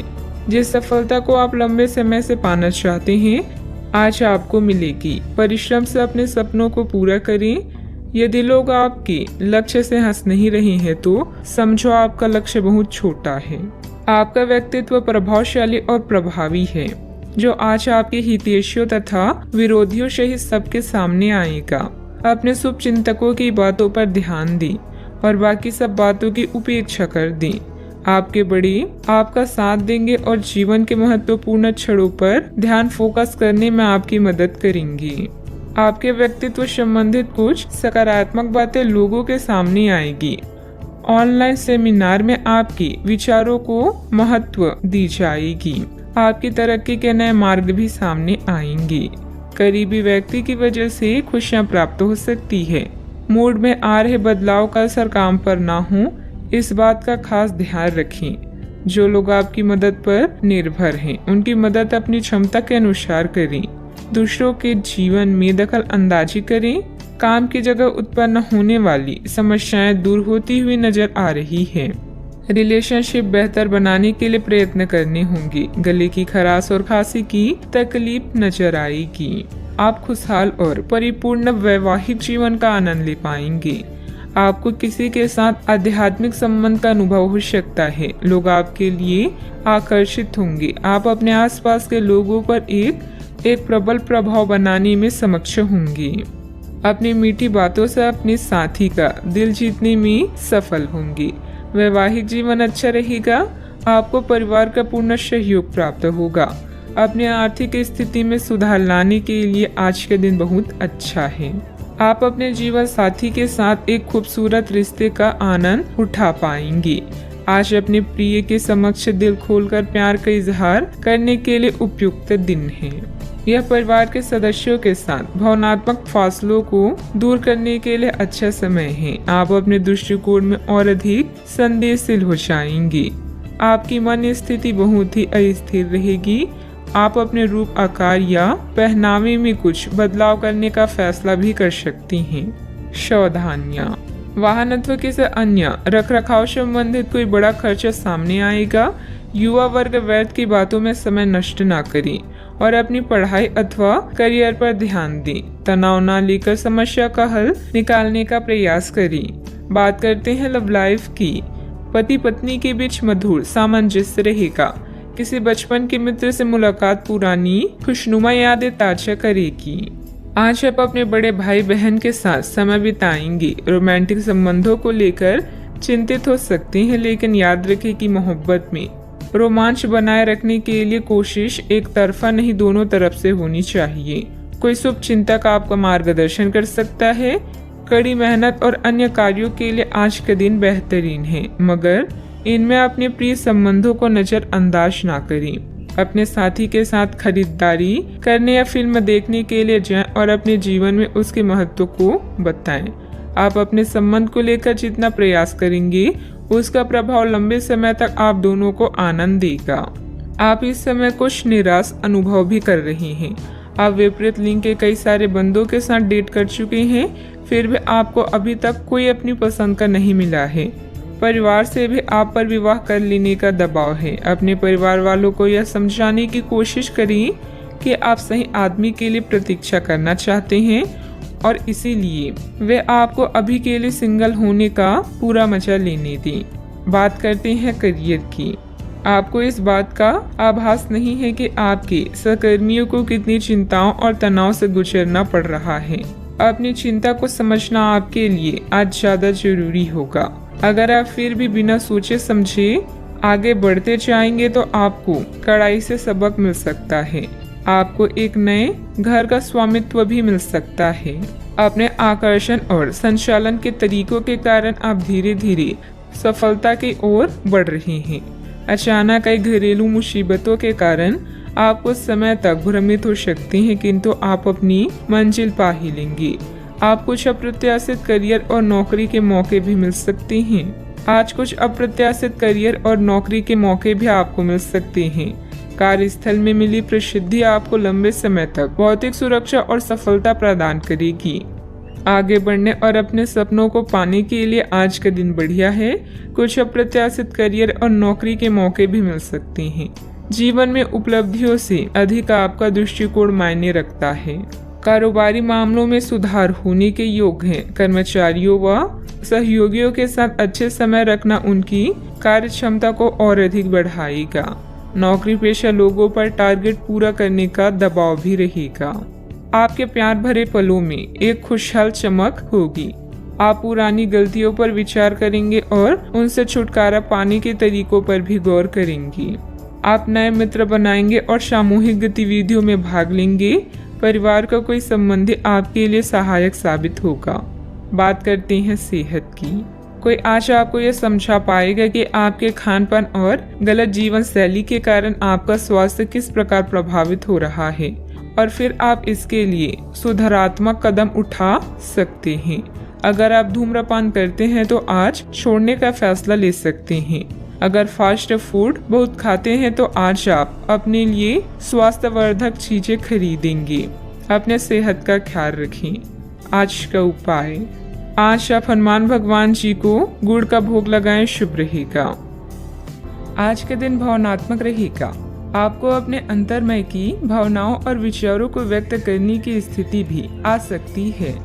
जिस सफलता को आप लंबे समय से पाना चाहते हैं, आज आपको मिलेगी। परिश्रम से अपने सपनों को पूरा करें। यदि लोग आपके लक्ष्य से हंस नहीं रहे हैं, तो समझो आपका लक्ष्य बहुत छोटा है। आपका व्यक्तित्व प्रभावशाली और प्रभावी है, जो आज आपके हितैषियों तथा विरोधियों सहित सबके सामने आएगा। अपने शुभ चिंतकों की बातों पर ध्यान दें और बाकी सब बातों की उपेक्षा कर दें। आपके बड़े आपका साथ देंगे और जीवन के महत्वपूर्ण क्षणों पर ध्यान फोकस करने में आपकी मदद करेंगे। आपके व्यक्तित्व संबंधित कुछ सकारात्मक बातें लोगों के सामने आएगी। ऑनलाइन सेमिनार में आपके विचारों को महत्व दी जाएगी। आपकी तरक्की के नए मार्ग भी सामने आएंगे। करीबी व्यक्ति की वजह से खुशियां प्राप्त हो सकती है। मूड में आ रहे बदलाव का असर काम पर ना हो, इस बात का खास ध्यान रखें। जो लोग आपकी मदद पर निर्भर हैं, उनकी मदद अपनी क्षमता के अनुसार करें। दूसरों के जीवन में दखल अंदाजी करें। काम की जगह उत्पन्न होने वाली समस्याएं दूर होती हुई नजर आ रही है। रिलेशनशिप बेहतर बनाने के लिए प्रयत्न करने होंगे। गले की खराश और खांसी की तकलीफ नजर आएगी। आप खुशहाल और परिपूर्ण वैवाहिक जीवन का आनंद ले पाएंगे। आपको किसी के साथ आध्यात्मिक संबंध का अनुभव हो सकता है। लोग आपके लिए आकर्षित होंगे। आप अपने आसपास के लोगों पर एक प्रबल प्रभाव बनाने में सक्षम होंगे। अपनी मीठी बातों से अपने साथी का दिल जीतने में सफल होंगे। वैवाहिक जीवन अच्छा रहेगा। आपको परिवार का पूर्ण सहयोग प्राप्त होगा। अपने आर्थिक स्थिति में सुधार लाने के लिए आज का दिन बहुत अच्छा है। आप अपने जीवन साथी के साथ एक खूबसूरत रिश्ते का आनंद उठा पाएंगे। आज अपने प्रिय के समक्ष दिल खोलकर प्यार का इजहार करने के लिए उपयुक्त दिन है। यह परिवार के सदस्यों के साथ भावनात्मक फासलों को दूर करने के लिए अच्छा समय है। आप अपने दृष्टिकोण में और अधिक संवेदनशील हो जाएंगे। आपकी मन स्थिति बहुत ही अस्थिर रहेगी। आप अपने रूप, आकार या पहनावे में कुछ बदलाव करने का फैसला भी कर सकती हैं। सावधानियां, वाहनत्व के से अन्य रखरखाव संबंधित कोई बड़ा खर्चा सामने आएगा। युवा वर्ग व्यर्थ की बातों में समय नष्ट ना करें और अपनी पढ़ाई अथवा करियर पर ध्यान दें। तनाव न लेकर समस्या का हल निकालने का प्रयास करें। बात करते हैं लव लाइफ की। पति पत्नी के बीच मधुर सामंजस्य रहेगा। किसी बचपन के मित्र से मुलाकात पुरानी खुशनुमा यादें ताजा करेगी। आज आप अपने बड़े भाई बहन के साथ समय बिताएंगे। रोमांटिक संबंधों को लेकर चिंतित हो सकते हैं, लेकिन याद रखें कि मोहब्बत में रोमांच बनाए रखने के लिए कोशिश एक तरफा नहीं, दोनों तरफ से होनी चाहिए। कोई शुभ चिंतक आपका मार्गदर्शन कर सकता है। कड़ी मेहनत और अन्य कार्यों के लिए आज का दिन बेहतरीन है, मगर इनमें अपने प्रिय संबंधों को नजरअंदाज ना करें। अपने साथी के साथ खरीदारी करने या फिल्म देखने के लिए जाएं और अपने जीवन में उसके महत्व को बताएं। आप अपने संबंध को लेकर जितना प्रयास करेंगे, उसका प्रभाव लंबे समय तक आप दोनों को आनंद देगा। आप इस समय कुछ निराश अनुभव भी कर रहे हैं। आप विपरीत लिंग के कई सारे बंदों के साथ डेट कर चुके हैं, फिर भी आपको अभी तक कोई अपनी पसंद का नहीं मिला है। परिवार से भी आप पर विवाह कर लेने का दबाव है। अपने परिवार वालों को यह समझाने की कोशिश करें कि आप सही आदमी के लिए प्रतीक्षा करना चाहते हैं और इसीलिए वे आपको अभी के लिए सिंगल होने का पूरा मजा लेने दें। बात करते हैं करियर की। आपको इस बात का आभास नहीं है कि आपके सहकर्मियों को कितनी चिंताओं और तनाव से गुजरना पड़ रहा है। अपनी चिंता को समझना आपके लिए आज ज्यादा जरूरी होगा। अगर आप फिर भी बिना सोचे समझे आगे बढ़ते जाएंगे तो आपको कड़ाई से सबक मिल सकता है। आपको एक नए घर का स्वामित्व भी मिल सकता है। अपने आकर्षण और संचालन के तरीकों के कारण आप धीरे धीरे सफलता की ओर बढ़ रहे हैं। अचानक कई घरेलू मुसीबतों के कारण आप कुछ समय तक भ्रमित हो सकते हैं, किंतु आप अपनी मंजिल पा ही लेंगे। आप कुछ अप्रत्याशित करियर और नौकरी के मौके भी मिल सकते हैं। आज कुछ अप्रत्याशित करियर और नौकरी के मौके भी आपको मिल सकते हैं। कार्यस्थल में मिली प्रसिद्धि आपको लंबे समय तक भौतिक सुरक्षा और सफलता प्रदान करेगी। आगे बढ़ने और अपने सपनों को पाने के लिए आज का दिन बढ़िया है। कुछ अप्रत्याशित करियर और नौकरी के मौके भी मिल सकते हैं। जीवन में उपलब्धियों से अधिक आपका दृष्टिकोण मायने रखता है। कारोबारी मामलों में सुधार होने के योग हैं। कर्मचारियों व सहयोगियों के साथ अच्छे समय रखना उनकी कार्य क्षमता को और अधिक बढ़ाएगा। नौकरी पेशा लोगों पर टारगेट पूरा करने का दबाव भी रहेगा। आपके प्यार भरे पलों में एक खुशहाल चमक होगी। आप पुरानी गलतियों पर विचार करेंगे और उनसे छुटकारा पाने के तरीकों पर भी गौर करेंगे। आप नए मित्र बनाएंगे और सामूहिक गतिविधियों में भाग लेंगे। परिवार का कोई संबंधी आपके लिए सहायक साबित होगा। बात करते हैं सेहत की। कोई आज आपको यह समझा पाएगा कि आपके खानपान और गलत जीवन शैली के कारण आपका स्वास्थ्य किस प्रकार प्रभावित हो रहा है और फिर आप इसके लिए सुधारात्मक कदम उठा सकते हैं। अगर आप धूम्रपान करते हैं तो आज छोड़ने का फैसला ले सकते हैं। अगर फास्ट फूड बहुत खाते हैं तो आज आप अपने लिए स्वास्थ्यवर्धक चीजें खरीदेंगे। अपने सेहत का ख्याल रखें। आज का उपाय, आज आप हनुमान भगवान जी को गुड़ का भोग लगाएं, शुभ रहेगा। आज के दिन भावनात्मक रहेगा। आपको अपने अंतर्मय की भावनाओं और विचारों को व्यक्त करने की स्थिति भी आ सकती है।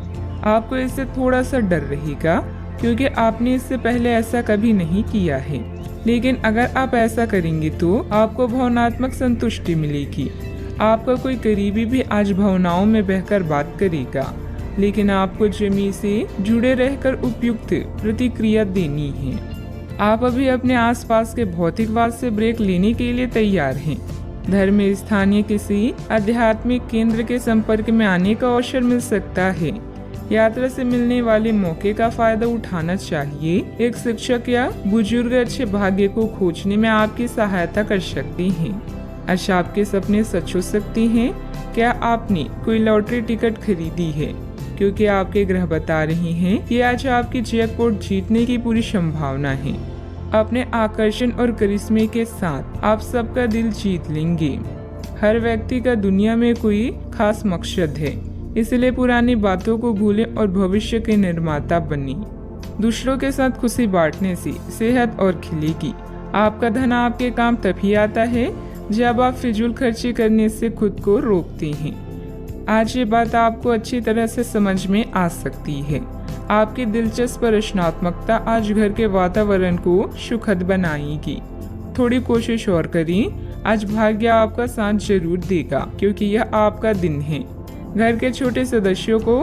आपको इससे थोड़ा सा डर रहेगा क्योंकि आपने इससे पहले ऐसा कभी नहीं किया है, लेकिन अगर आप ऐसा करेंगे तो आपको भावनात्मक संतुष्टि मिलेगी। आपका कोई करीबी भी आज भावनाओं में बहकर बात करेगा, लेकिन आपको जमीन से जुड़े रहकर उपयुक्त प्रतिक्रिया देनी है। आप अभी अपने आसपास के भौतिकवाद से ब्रेक लेने के लिए तैयार हैं। धर्म में स्थानीय किसी आध्यात्मिक केंद्र के संपर्क में आने का अवसर मिल सकता है। यात्रा से मिलने वाले मौके का फायदा उठाना चाहिए। एक शिक्षक या बुजुर्ग अच्छे भाग्य को खोजने में आपकी सहायता कर सकते हैं। आज आपके सपने सच हो सकते हैं। क्या आपने कोई लॉटरी टिकट खरीदी है? क्योंकि आपके ग्रह बता रहे हैं कि आज आपकी जैकपॉट जीतने की पूरी संभावना है। अपने आकर्षण और करिश्मे के साथ आप सबका दिल जीत लेंगे। हर व्यक्ति का दुनिया में कोई खास मकसद है, इसलिए पुरानी बातों को भूलें और भविष्य के निर्माता बने। दूसरों के साथ खुशी बांटने से सेहत और खिलेगी। आपका धन आपके काम तभी आता है जब आप फिजूल खर्ची करने से खुद को रोकते हैं। आज ये बात आपको अच्छी तरह से समझ में आ सकती है। आपकी दिलचस्प रचनात्मकता आज घर के वातावरण को सुखद बनाएगी। थोड़ी कोशिश और करें। आज भाग्य आपका साथ जरूर देगा क्योंकि यह आपका दिन है। घर के छोटे सदस्यों को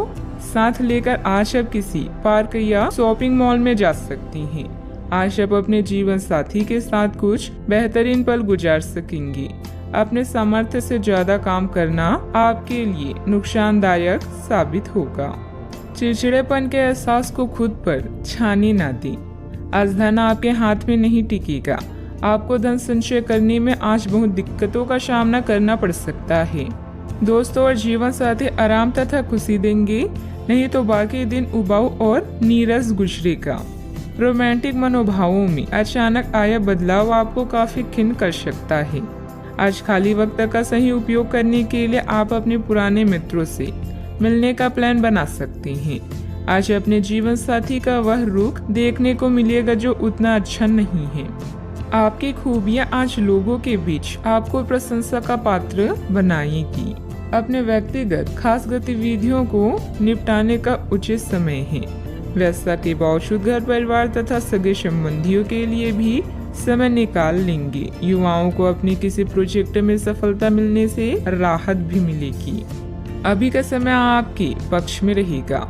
साथ लेकर आज आप किसी पार्क या शॉपिंग मॉल में जा सकती हैं। आज आप अपने जीवन साथी के साथ कुछ बेहतरीन पल गुजार सकेंगे। अपने सामर्थ्य से ज्यादा काम करना आपके लिए नुकसानदायक साबित होगा। चिड़चिड़ेपन के एहसास को खुद पर छाने ना दें। आज धन आपके हाथ में नहीं टिकेगा। आपको धन संचय करने में आज बहुत दिक्कतों का सामना करना पड़ सकता है। दोस्तों और जीवन साथी आराम तथा खुशी देंगे, नहीं तो बाकी दिन उबाऊ और नीरस गुजरेगा। रोमांटिक मनोभावों में अचानक आया बदलाव आपको काफी खिन्न कर सकता है। आज खाली वक्त का सही उपयोग करने के लिए आप अपने पुराने मित्रों से मिलने का प्लान बना सकते हैं। आज अपने जीवन साथी का वह रुख देखने को मिलेगा जो उतना अच्छा नहीं है। आपकी खूबियां आज लोगों के बीच आपको प्रशंसा का पात्र बनाएगी। अपने व्यक्तिगत खास गतिविधियों को निपटाने का उचित समय है। व्यस्तता के बावजूद घर परिवार तथा सगे संबंधियों के लिए भी समय निकाल लेंगे। युवाओं को अपनी किसी प्रोजेक्ट में सफलता मिलने से राहत भी मिलेगी। अभी का समय आपके पक्ष में रहेगा।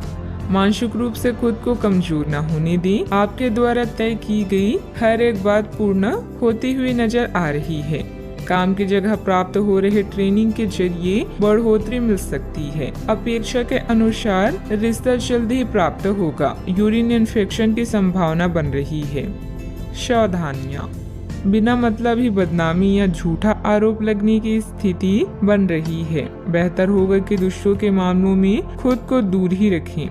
मानसिक रूप से खुद को कमजोर न होने दें। आपके द्वारा तय की गई हर एक बात पूर्ण होती हुई नजर आ रही है। काम की जगह प्राप्त हो रहे ट्रेनिंग के जरिए बढ़ोतरी मिल सकती है। अपेक्षा के अनुसार रिश्ता जल्द ही प्राप्त होगा। यूरिन इन्फेक्शन की संभावना बन रही है। सावधानियां, बिना मतलब ही बदनामी या झूठा आरोप लगने की स्थिति बन रही है। बेहतर होगा कि दूसरों के मामलों में खुद को दूर ही रखें।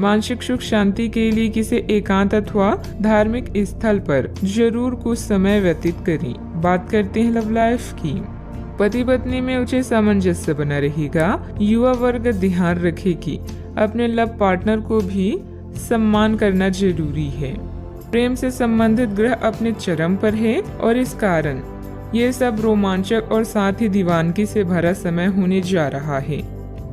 मानसिक सुख शांति के लिए किसी एकांत अथवा धार्मिक स्थल पर जरूर कुछ समय व्यतीत करें। बात करते हैं लव लाइफ की। पति पत्नी में उचित सामंजस्य बना रहेगा। युवा वर्ग ध्यान रखे कि अपने लव पार्टनर को भी सम्मान करना जरूरी है। प्रेम से संबंधित ग्रह अपने चरम पर है और इस कारण ये सब रोमांचक और साथ ही दीवानगी से भरा समय होने जा रहा है।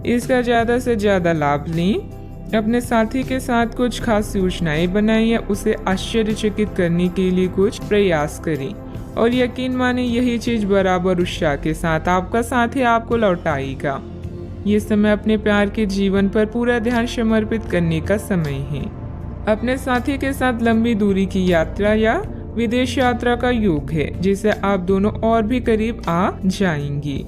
इसका ज्यादा से ज्यादा लाभ लें। अपने साथी के साथ कुछ खास योजनाएं बनाएं या उसे आश्चर्यचकित करने के लिए कुछ प्रयास करें और यकीन माने यही चीज बराबर उत्साह के साथ आपका साथी आपको लौटाएगा। ये समय अपने प्यार के जीवन पर पूरा ध्यान समर्पित करने का समय है। अपने साथी के साथ लंबी दूरी की यात्रा या विदेश यात्रा का योग है, जिससे आप दोनों और भी करीब आ जाएंगे।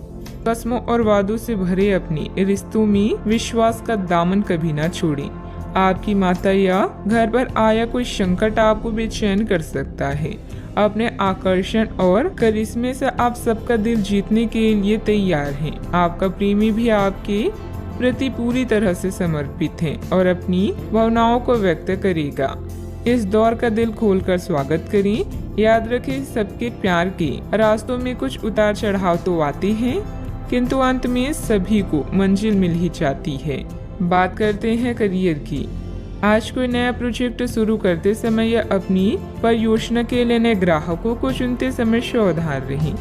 कसमों और वादों से भरे अपने रिश्तों में विश्वास का दामन कभी ना छोड़ें। आपकी माता या घर पर आया कोई संकट आपको बेचैन कर सकता है। अपने आकर्षण और करिश्मे से आप सबका दिल जीतने के लिए तैयार हैं। आपका प्रेमी भी आपके प्रति पूरी तरह से समर्पित है और अपनी भावनाओं को व्यक्त करेगा। इस दौर का दिल खोलकर स्वागत करें। याद रखें, सबके प्यार के रास्तों में कुछ उतार चढ़ाव तो आते हैं, किंतु अंत में सभी को मंजिल मिल ही जाती है। बात करते हैं करियर की। आज कोई नया प्रोजेक्ट शुरू करते समय या अपनी परियोजना के लिए नए ग्राहकों को चुनते समय सावधान रहें।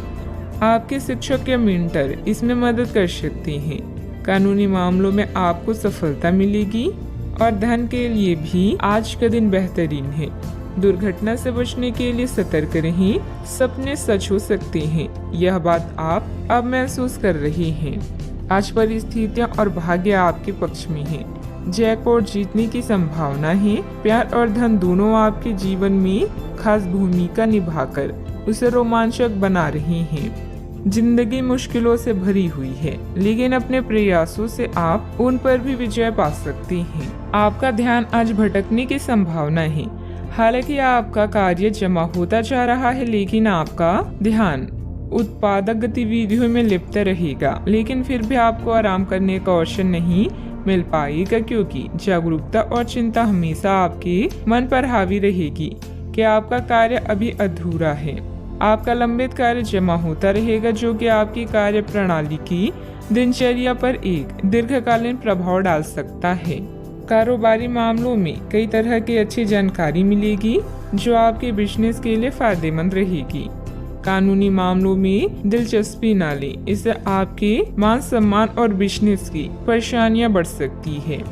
आपके शिक्षक या मेंटर इसमें मदद कर सकते हैं। कानूनी मामलों में आपको सफलता मिलेगी और धन के लिए भी आज का दिन बेहतरीन है। दुर्घटना से बचने के लिए सतर्क रहें। सपने सच हो सकते हैं, यह बात आप अब महसूस कर रहे हैं। आज परिस्थितियां और भाग्य आपके पक्ष में है। जैकपॉट जीतने की संभावना है। प्यार और धन दोनों आपके जीवन में खास भूमिका निभाकर उसे रोमांचक बना रहे हैं। जिंदगी मुश्किलों से भरी हुई है, लेकिन अपने प्रयासों से आप उन पर भी विजय पा सकते हैं। आपका ध्यान आज भटकने की संभावना है। हालांकि आपका कार्य जमा होता जा रहा है, लेकिन आपका ध्यान उत्पादक गतिविधियों में लिप्त रहेगा। लेकिन फिर भी आपको आराम करने का अवसर नहीं मिल पाएगा, क्योंकि जागरूकता और चिंता हमेशा आपके मन पर हावी रहेगी कि आपका कार्य अभी अधूरा है। आपका लंबित कार्य जमा होता रहेगा, जो कि आपकी कार्य प्रणाली की दिनचर्या पर एक दीर्घकालीन प्रभाव डाल सकता है। कारोबारी मामलों में कई तरह की अच्छी जानकारी मिलेगी, जो आपके बिजनेस के लिए फायदेमंद रहेगी। कानूनी मामलों में दिलचस्पी न लें, इससे आपके मान सम्मान और बिजनेस की परेशानियां बढ़ सकती है।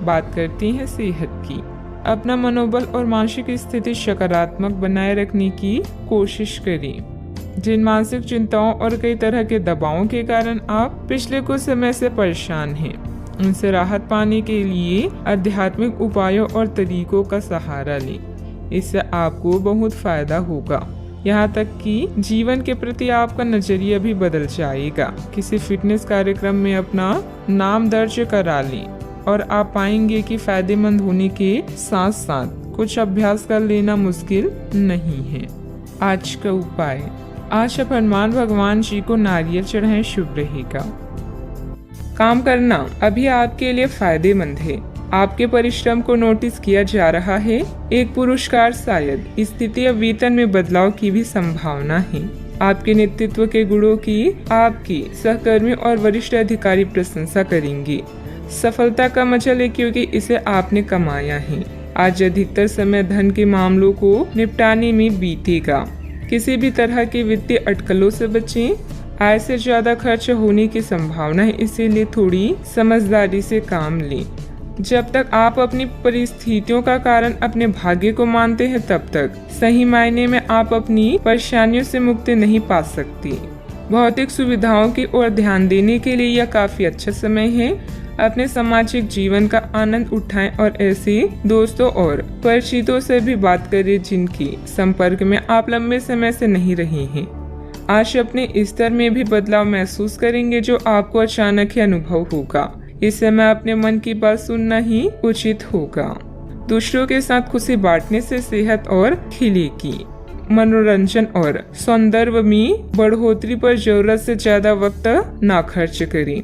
बात करते हैं सेहत की। अपना मनोबल और मानसिक स्थिति सकारात्मक बनाए रखने की कोशिश करें। जिन मानसिक चिंताओं और कई तरह के दबावों के कारण आप पिछले कुछ समय से परेशान हैं, उनसे राहत पाने के लिए आध्यात्मिक उपायों और तरीकों का सहारा लें। इससे आपको बहुत फायदा होगा। यहाँ तक कि जीवन के प्रति आपका नजरिया भी बदल जाएगा। किसी फिटनेस कार्यक्रम में अपना नाम दर्ज करा लें और आप पाएंगे कि फायदेमंद होने के साथ साथ कुछ अभ्यास कर लेना मुश्किल नहीं है। आज का उपाय, आज आप हनुमान भगवान जी को नारियल चढ़ाएं, शुभ रहेगा। काम करना अभी आपके लिए फायदेमंद है। आपके परिश्रम को नोटिस किया जा रहा है। एक पुरस्कार, शायद स्थिति या वेतन में बदलाव की भी संभावना है। आपके नेतृत्व के गुणों की आपकी सहकर्मी और वरिष्ठ अधिकारी प्रशंसा करेंगे। सफलता का मजा ले, क्योंकि इसे आपने कमाया है। आज अधिकतर समय धन के मामलों को निपटाने में बीतेगा। किसी भी तरह के वित्तीय अटकलों से बचें। आय से ज्यादा खर्च होने की संभावना है, इसीलिए थोड़ी समझदारी से काम लें। जब तक आप अपनी परिस्थितियों का कारण अपने भाग्य को मानते हैं, तब तक सही मायने में आप अपनी परेशानियों से मुक्ति नहीं पा सकती। भौतिक सुविधाओं की ओर ध्यान देने के लिए यह काफी अच्छा समय है। अपने सामाजिक जीवन का आनंद उठाएं और ऐसे दोस्तों और परिचितों से भी बात करें जिनकी संपर्क में आप लंबे समय से नहीं रहे हैं। आज अपने स्तर में भी बदलाव महसूस करेंगे जो आपको अचानक ही अनुभव होगा। इस समय अपने मन की बात सुनना ही उचित होगा। दूसरों के साथ खुशी बांटने से सेहत और खिलेगी। मनोरंजन और सौंदर्य में बढ़ोतरी पर जरूरत से ज्यादा वक्त ना खर्च करें।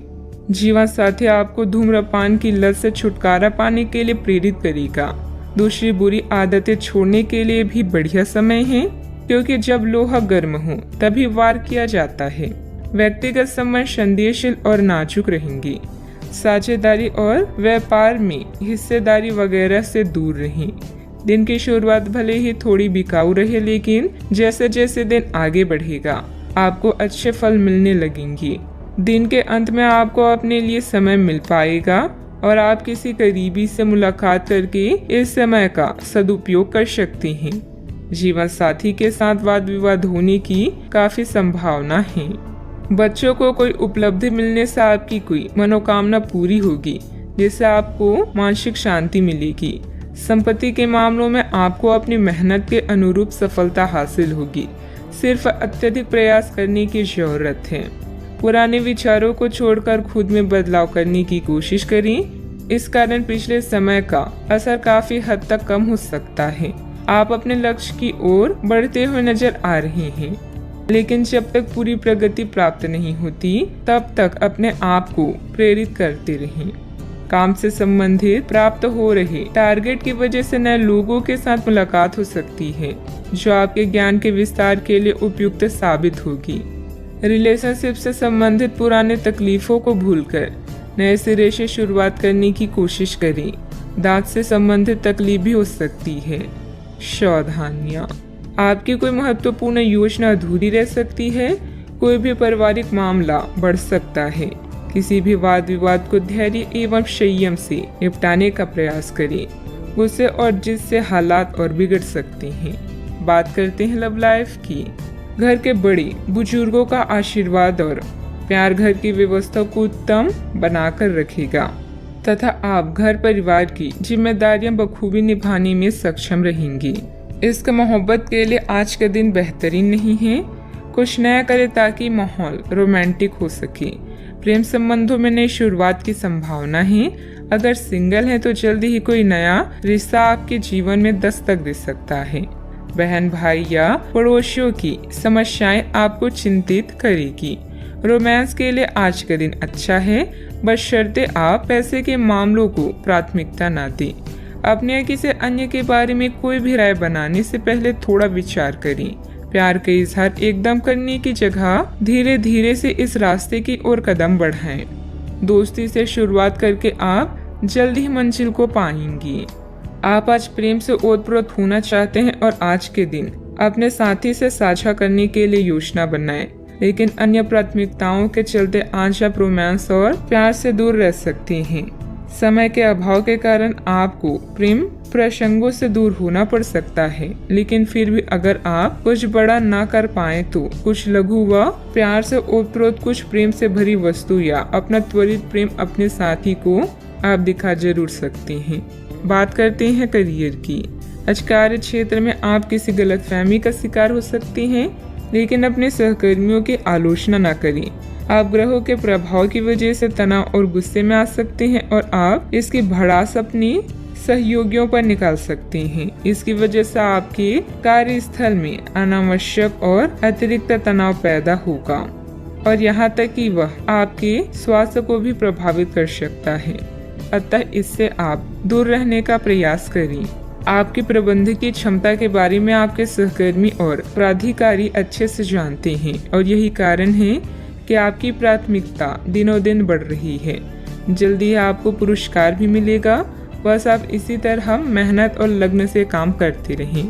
जीवन साथी आपको धूम्रपान की लत से छुटकारा पाने के लिए प्रेरित करेगा। दूसरी बुरी आदतें छोड़ने के लिए भी बढ़िया समय है, क्योंकि जब लोहा गर्म हो तभी वार किया जाता है। व्यक्तिगत संबंध संदेहशील और नाजुक रहेंगे। साझेदारी और व्यापार में हिस्सेदारी वगैरह से दूर रहें। दिन की शुरुआत भले ही थोड़ी बिकाऊ रहे, लेकिन जैसे जैसे दिन आगे बढ़ेगा आपको अच्छे फल मिलने लगेंगे। दिन के अंत में आपको अपने लिए समय मिल पाएगा और आप किसी करीबी से मुलाकात करके इस समय का सदुपयोग कर सकते हैं। जीवन साथी के साथ वाद विवाद होने की काफी संभावना है। बच्चों को कोई उपलब्धि मिलने से आपकी कोई मनोकामना पूरी होगी, जिससे आपको मानसिक शांति मिलेगी। संपत्ति के मामलों में आपको अपनी मेहनत के अनुरूप सफलता हासिल होगी। सिर्फ अत्यधिक प्रयास करने की जरूरत है। पुराने विचारों को छोड़कर खुद में बदलाव करने की कोशिश करें। इस कारण पिछले समय का असर काफी हद तक कम हो सकता है। आप अपने लक्ष्य की ओर बढ़ते हुए नजर आ रहे हैं, लेकिन जब तक पूरी प्रगति प्राप्त नहीं होती तब तक अपने आप को प्रेरित करते रहें। काम से संबंधित प्राप्त हो रहे टारगेट की वजह से नए लोगों के साथ मुलाकात हो सकती है, जो आपके ज्ञान के विस्तार के लिए उपयुक्त साबित होगी। रिलेशनशिप से संबंधित पुराने तकलीफों को भूलकर नए सिरे से शुरुआत करने की कोशिश करें। दांत से संबंधित तकलीफ भी हो सकती है। सावधानियां, आपकी कोई महत्वपूर्ण योजना अधूरी रह सकती है। कोई भी पारिवारिक मामला बढ़ सकता है। किसी भी वाद विवाद को धैर्य एवं संयम से निपटाने का प्रयास करें। गुस्से और जिद से हालात और बिगड़ सकते हैं। बात करते हैं लव लाइफ की। घर के बड़े बुजुर्गों का आशीर्वाद और प्यार घर की व्यवस्था को उत्तम बनाकर रखेगा तथा आप घर परिवार की जिम्मेदारियां बखूबी निभाने में सक्षम रहेंगी। इश्क मोहब्बत के लिए आज का दिन बेहतरीन नहीं है। कुछ नया करें ताकि माहौल रोमांटिक हो सके। प्रेम संबंधों में नई शुरुआत की संभावना है। अगर सिंगल हैं तो जल्दी ही कोई नया रिश्ता आपके जीवन में दस्तक दे सकता है। बहन भाई या पड़ोसियों की समस्याएं आपको चिंतित करेगी। रोमांस के लिए आज का दिन अच्छा है, बशर्ते आप पैसे के मामलों को प्राथमिकता न दें। अपने या किसी अन्य के बारे में कोई भी राय बनाने से पहले थोड़ा विचार करें। प्यार का इजहार एकदम करने की जगह धीरे धीरे से इस रास्ते की ओर कदम बढ़ाएं। दोस्ती से शुरुआत करके आप जल्द ही मंजिल को पाएंगी। आप आज प्रेम से ओतप्रोत होना चाहते हैं और आज के दिन अपने साथी से साझा करने के लिए योजना बनाएं, लेकिन अन्य प्राथमिकताओं के चलते आज आप रोमांस और प्यार से दूर रह सकते हैं। समय के अभाव के कारण आपको प्रेम प्रसंगों से दूर होना पड़ सकता है, लेकिन फिर भी अगर आप कुछ बड़ा ना कर पाए तो कुछ लघु व प्यार से ओतप्रोत कुछ प्रेम से भरी वस्तु या अपना त्वरित प्रेम अपने साथी को आप दिखा जरूर सकते हैं। बात करते हैं करियर की। आज कार्य क्षेत्र में आप किसी गलतफहमी का शिकार हो सकते हैं, लेकिन अपने सहकर्मियों की आलोचना न करें। आप ग्रहों के प्रभाव की वजह से तनाव और गुस्से में आ सकते हैं और आप इसकी भड़ास अपनी सहयोगियों पर निकाल सकते हैं। इसकी वजह से आपके कार्यस्थल में अनावश्यक और अतिरिक्त तनाव पैदा होगा और यहाँ तक कि वह आपके स्वास्थ्य को भी प्रभावित कर सकता है। अतः इससे आप दूर रहने का प्रयास करें। आपकी प्रबंधकीय क्षमता के बारे में आपके सहकर्मी और प्राधिकारी अच्छे से जानते हैं और यही कारण है कि आपकी प्राथमिकता दिनों दिन बढ़ रही है। जल्दी आपको पुरस्कार भी मिलेगा। बस आप इसी तरह मेहनत और लगन से काम करते रहें।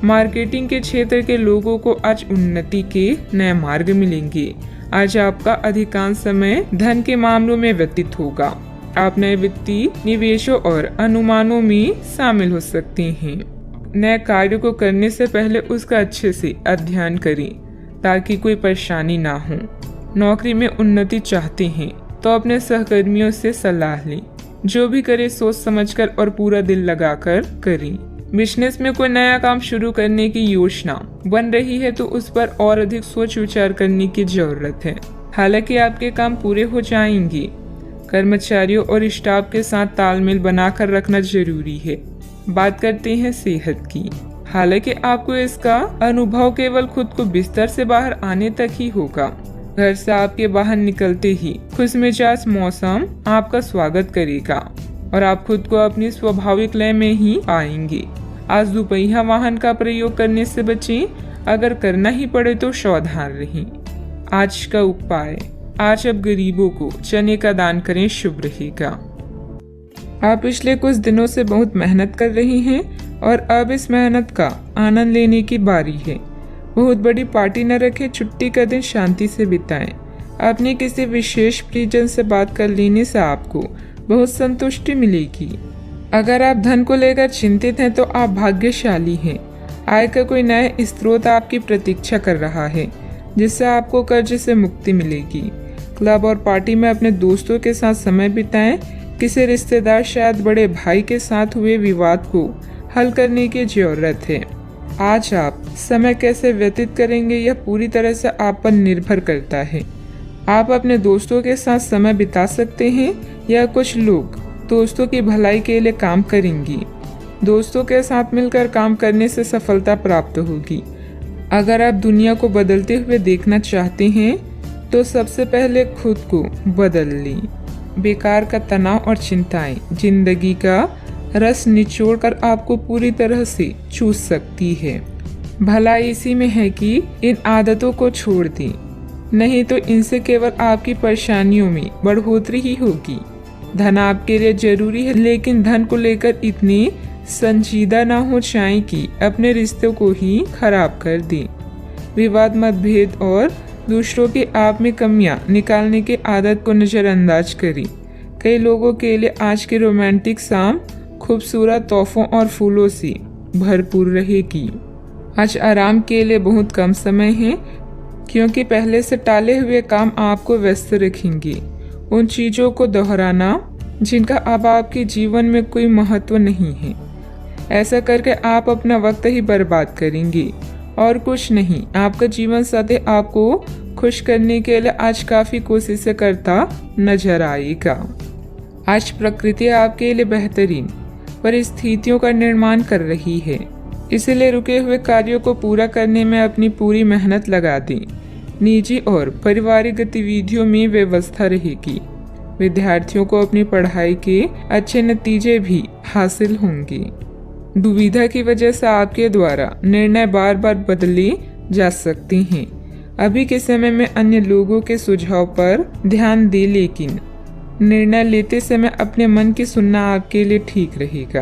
मार्केटिंग के क्षेत्र के लोगों को आज उन्नति के नए मार्ग मिलेंगे। आज आपका अधिकांश समय धन के मामलों में व्यतीत होगा। आप नए वित्तीय निवेशों और अनुमानों में शामिल हो सकते हैं। नए कार्य को करने से पहले उसका अच्छे से अध्ययन करें ताकि कोई परेशानी ना हो। नौकरी में उन्नति चाहते हैं तो अपने सहकर्मियों से सलाह लें। जो भी करे सोच समझकर और पूरा दिल लगाकर करें। बिजनेस में कोई नया काम शुरू करने की योजना बन रही है तो उस पर और अधिक सोच विचार करने की जरूरत है। हालांकि आपके काम पूरे हो जाएंगे। कर्मचारियों और स्टाफ के साथ तालमेल बनाकर रखना जरूरी है। बात करते हैं सेहत की। हालांकि आपको इसका अनुभव केवल खुद को बिस्तर से बाहर आने तक ही होगा। घर से आपके बाहर निकलते ही खुशमिजाज मौसम आपका स्वागत करेगा और आप खुद को अपनी स्वाभाविक लय में ही पाएंगे। आज दुपहिया वाहन का प्रयोग करने से बचें। अगर करना ही पड़े तो सावधान रहें। आज का उपाय, आज अब गरीबों को चने का दान करें, शुभ रहेगा। आप पिछले कुछ दिनों से बहुत मेहनत कर रही हैं और अब इस मेहनत का आनंद लेने की बारी है। बहुत बड़ी पार्टी न रखें, छुट्टी का दिन शांति से बिताएं। अपने किसी विशेष प्रियजन से बात कर लेने से आपको बहुत संतुष्टि मिलेगी। अगर आप धन को लेकर चिंतित हैं तो आप भाग्यशाली हैं। आय का कोई नया स्रोत आपकी प्रतीक्षा कर रहा है जिससे आपको कर्ज से मुक्ति मिलेगी। क्लब और पार्टी में अपने दोस्तों के साथ समय बिताएं। किसी रिश्तेदार, शायद बड़े भाई के साथ हुए विवाद को हल करने की जरूरत है। आज आप समय कैसे व्यतीत करेंगे यह पूरी तरह से आप पर निर्भर करता है। आप अपने दोस्तों के साथ समय बिता सकते हैं या कुछ लोग दोस्तों की भलाई के लिए काम करेंगी। दोस्तों के साथ मिलकर काम करने से सफलता प्राप्त होगी। अगर आप दुनिया को बदलते हुए देखना चाहते हैं तो सबसे पहले खुद को बदल लें। बेकार का तनाव और चिंताएं जिंदगी का रस निचोड़कर आपको पूरी तरह से चूस सकती है। भलाई इसी में है कि इन आदतों को छोड़ दें, नहीं तो इनसे केवल आपकी परेशानियों में बढ़ोतरी ही होगी। धन आपके लिए जरूरी है, लेकिन धन को लेकर इतनी संजीदा ना हो जाएं कि अपने रिश्तों को ही खराब कर दें। विवाद, मतभेद और दूसरों की आप में कमियां निकालने की आदत को नजरअंदाज करें। कई लोगों के लिए आज की रोमांटिक शाम खूबसूरत तोहफों और फूलों से भरपूर रहेगी। आज आराम के लिए बहुत कम समय है क्योंकि पहले से टाले हुए काम आपको व्यस्त रखेंगे। उन चीजों को दोहराना जिनका अब आपके जीवन में कोई महत्व नहीं है। ऐसा करके आप अपना वक्त ही बर्बाद करेंगे और कुछ नहीं। आपका जीवन सदैव आपको खुश करने के लिए आज काफी कोशिशें करता नजर आएगा। आज प्रकृति आपके लिए बेहतरीन परिस्थितियों का निर्माण कर रही है, इसलिए रुके हुए कार्यों को पूरा करने में अपनी पूरी मेहनत लगा दें। निजी और पारिवारिक गतिविधियों में व्यवस्था रहेगी। विद्यार्थियों को अपनी पढ़ाई के अच्छे नतीजे भी हासिल होंगे। दुविधा की वजह से आपके द्वारा निर्णय बार बार बदले जा सकते हैं। अभी के समय में अन्य लोगों के सुझाव पर ध्यान दें, लेकिन निर्णय लेते समय अपने मन की सुनना आपके लिए ठीक रहेगा।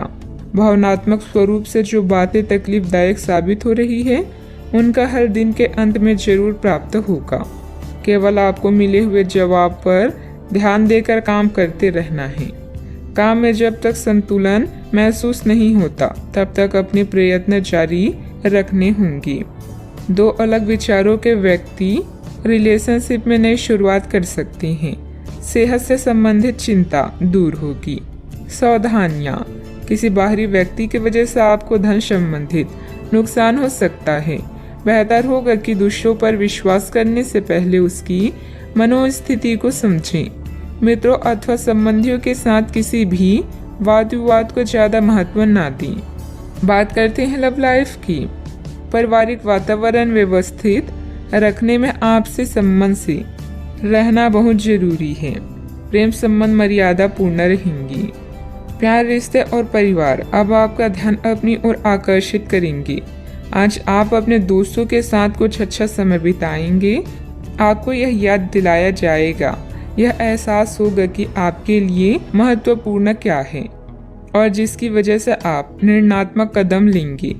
भावनात्मक स्वरूप से जो बातें तकलीफदायक साबित हो रही है उनका हल दिन के अंत में जरूर प्राप्त होगा। केवल आपको मिले हुए जवाब पर ध्यान देकर काम करते रहना है। काम में जब तक संतुलन महसूस नहीं होता तब तक अपने प्रयत्न जारी रखने होंगे। दो अलग विचारों के व्यक्ति रिलेशनशिप में नई शुरुआत कर सकते हैं। सेहत से संबंधित चिंता दूर होगी। सावधानियां, किसी बाहरी व्यक्ति की वजह से आपको धन संबंधित नुकसान हो सकता है। बेहतर होगा कि दूसरों पर विश्वास करने से पहले उसकी मनोस्थिति को समझें। मित्रों अथवा संबंधियों के साथ किसी भी वाद विवाद को ज्यादा महत्व ना दें। बात करते हैं लव लाइफ की। पारिवारिक वातावरण व्यवस्थित रखने में आपसे संबंध से रहना बहुत जरूरी है। प्रेम संबंध मर्यादा पूर्ण रहेंगी। प्यार, रिश्ते और परिवार अब आपका ध्यान अपनी ओर आकर्षित करेंगे। आज आप अपने दोस्तों के साथ कुछ अच्छा समय बिताएंगे। आपको यह याद दिलाया जाएगा, यह एहसास होगा कि आपके लिए महत्वपूर्ण क्या है और जिसकी वजह से आप निर्णयात्मक कदम लेंगे,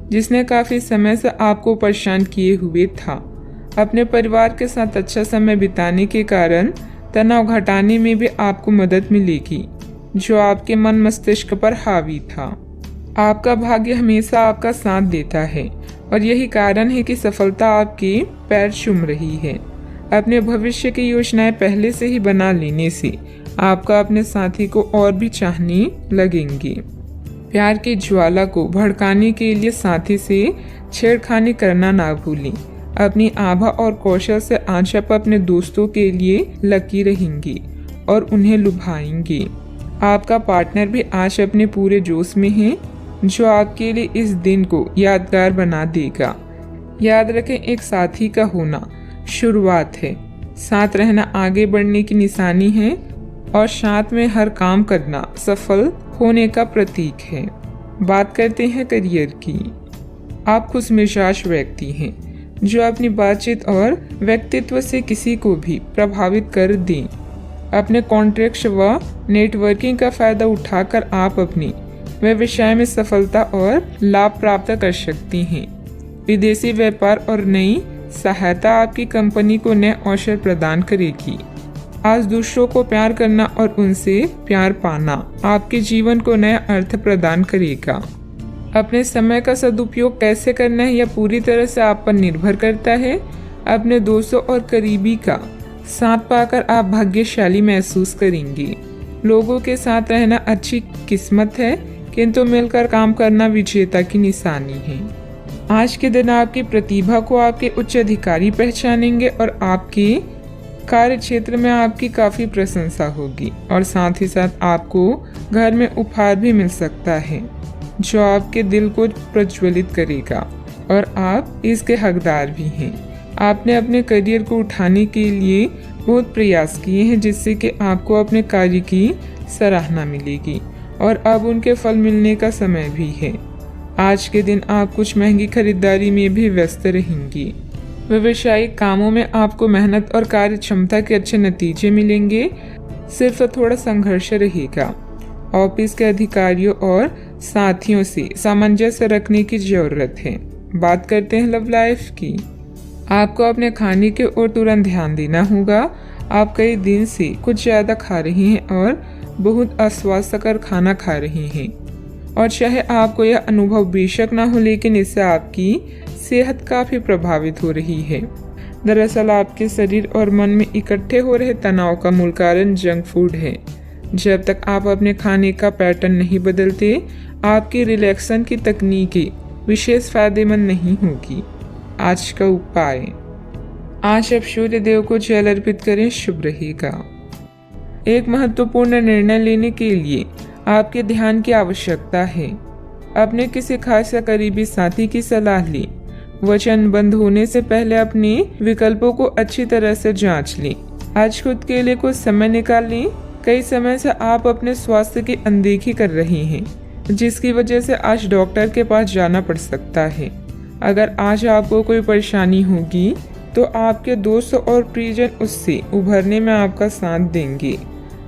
जिसने काफी समय से आपको परेशान किए हुए था। अपने परिवार के साथ अच्छा समय बिताने के कारण तनाव घटाने में भी आपको मदद मिलेगी, जो आपके मन मस्तिष्क पर हावी था। आपका भाग्य हमेशा आपका साथ देता है और यही कारण है कि सफलता आपके पैर चूम रही है। अपने भविष्य की योजनाएं पहले से ही बना लेने से आपका अपने साथी को और भी चाहने लगेंगे। प्यार की ज्वाला को भड़काने के लिए साथी से छेड़खानी करना ना भूलें। अपनी आभा और कौशल से आज आप अपने दोस्तों के लिए लकी रहेंगी और उन्हें लुभाएंगे। आपका पार्टनर भी आज अपने पूरे जोश में है, जो आपके लिए इस दिन को यादगार बना देगा। याद रखें, एक साथी का होना शुरुआत है, साथ रहना आगे बढ़ने की निशानी है और साथ में हर काम करना सफल होने का प्रतीक है। बात करते हैं करियर की। आप खुशमिजाज व्यक्ति हैं, जो अपनी बातचीत और व्यक्तित्व से किसी को भी प्रभावित कर दें। अपने कॉन्ट्रैक्ट व नेटवर्किंग का फायदा उठाकर आप अपनी व्यवसाय में सफलता और लाभ प्राप्त कर सकती हैं। विदेशी व्यापार और नई सहायता आपकी कंपनी को नए अवसर प्रदान करेगी। आज दूसरों को प्यार करना और उनसे प्यार पाना आपके जीवन को नया अर्थ प्रदान करेगा। अपने समय का सदुपयोग कैसे करना है यह पूरी तरह से आप पर निर्भर करता है। अपने दोस्तों और करीबी का साथ पाकर आप भाग्यशाली महसूस करेंगे। लोगों के साथ रहना अच्छी किस्मत है, किंतु मिलकर काम करना विजेता की निशानी है। आज के दिन आपकी प्रतिभा को आपके उच्च अधिकारी पहचानेंगे और आपके कार्य क्षेत्र में आपकी काफी प्रशंसा होगी और साथ ही साथ आपको घर में उपहार भी मिल सकता है, जो आपके दिल को प्रज्वलित करेगा और आप इसके हकदार भी हैं। आपने अपने करियर को उठाने के लिए बहुत प्रयास किए हैं, जिससे कि आपको अपने कार्य की सराहना मिलेगी और अब उनके फल मिलने का समय भी है। आज के दिन आप कुछ महंगी खरीदारी में भी व्यस्त रहेंगी। व्यावसायिक कामों में आपको मेहनत और कार्य क्षमता के अच्छे नतीजे मिलेंगे, सिर्फ थोड़ा संघर्ष रहेगा। ऑफिस के अधिकारियों और साथियों से सामंजस्य रखने की जरूरत है। बात करते हैं लव लाइफ की। आपको अपने खाने के ओर तुरंत ध्यान देना होगा। आप कई दिन से कुछ ज्यादा खा रहे हैं और बहुत अस्वास्थ्यकर खाना खा रहे हैं और चाहे आपको यह अनुभव बेशक ना हो, लेकिन इससे आपकी सेहत काफी प्रभावित हो रही है। दरअसल आपके शरीर और मन में इकट्ठे हो रहे तनाव का मूल कारण जंक फूड है। जब तक आप अपने खाने का पैटर्न नहीं बदलते, आपकी रिलैक्सन की तकनीकें विशेष फायदेमंद नहीं होगी। आज का उपाय, आज आप सूर्य देव को जल अर्पित करें, शुभ रहेगा। एक महत्वपूर्ण निर्णय लेने के लिए आपके ध्यान की आवश्यकता है। अपने किसी खास या करीबी साथी की सलाह लें। वचनबद्ध होने से पहले अपने विकल्पों को अच्छी तरह से जांच लें। आज खुद के लिए कुछ समय निकाल लें। कई समय से आप अपने स्वास्थ्य की अनदेखी कर रहे हैं, जिसकी वजह से आज डॉक्टर के पास जाना पड़ सकता है। अगर आज आपको कोई परेशानी होगी तो आपके दोस्त और प्रियजन उससे उभरने में आपका साथ देंगे।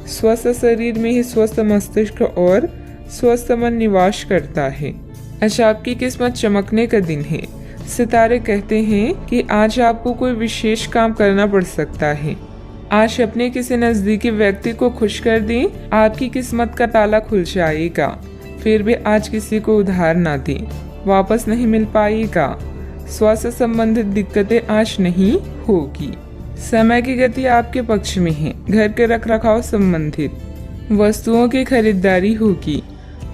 स्वस्थ शरीर में ही स्वस्थ मस्तिष्क और स्वस्थ मन निवास करता है। आज आपकी किस्मत चमकने का दिन है। सितारे कहते हैं कि आज आपको कोई विशेष काम करना पड़ सकता है। आज अपने किसी नजदीकी व्यक्ति को खुश कर दें, आपकी किस्मत का ताला खुल जाएगा। फिर भी आज किसी को उधार ना दें, वापस नहीं मिल पाएगा। स्वास्थ्य संबंधित दिक्कतें आज नहीं होगी। समय की गति आपके पक्ष में है। घर के रखरखाव संबंधित वस्तुओं की खरीदारी होगी।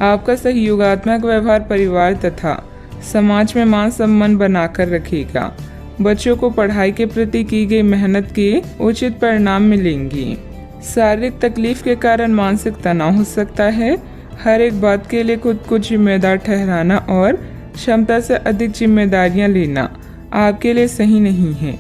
आपका सहयोगात्मक व्यवहार परिवार तथा समाज में मान सम्मान बनाकर रखेगा। बच्चों को पढ़ाई के प्रति की गई मेहनत के उचित परिणाम मिलेंगे। शारीरिक तकलीफ के कारण मानसिक तनाव हो सकता है। हर एक बात के लिए खुद को जिम्मेदार ठहराना और क्षमता से अधिक जिम्मेदारियां लेना आपके लिए सही नहीं है।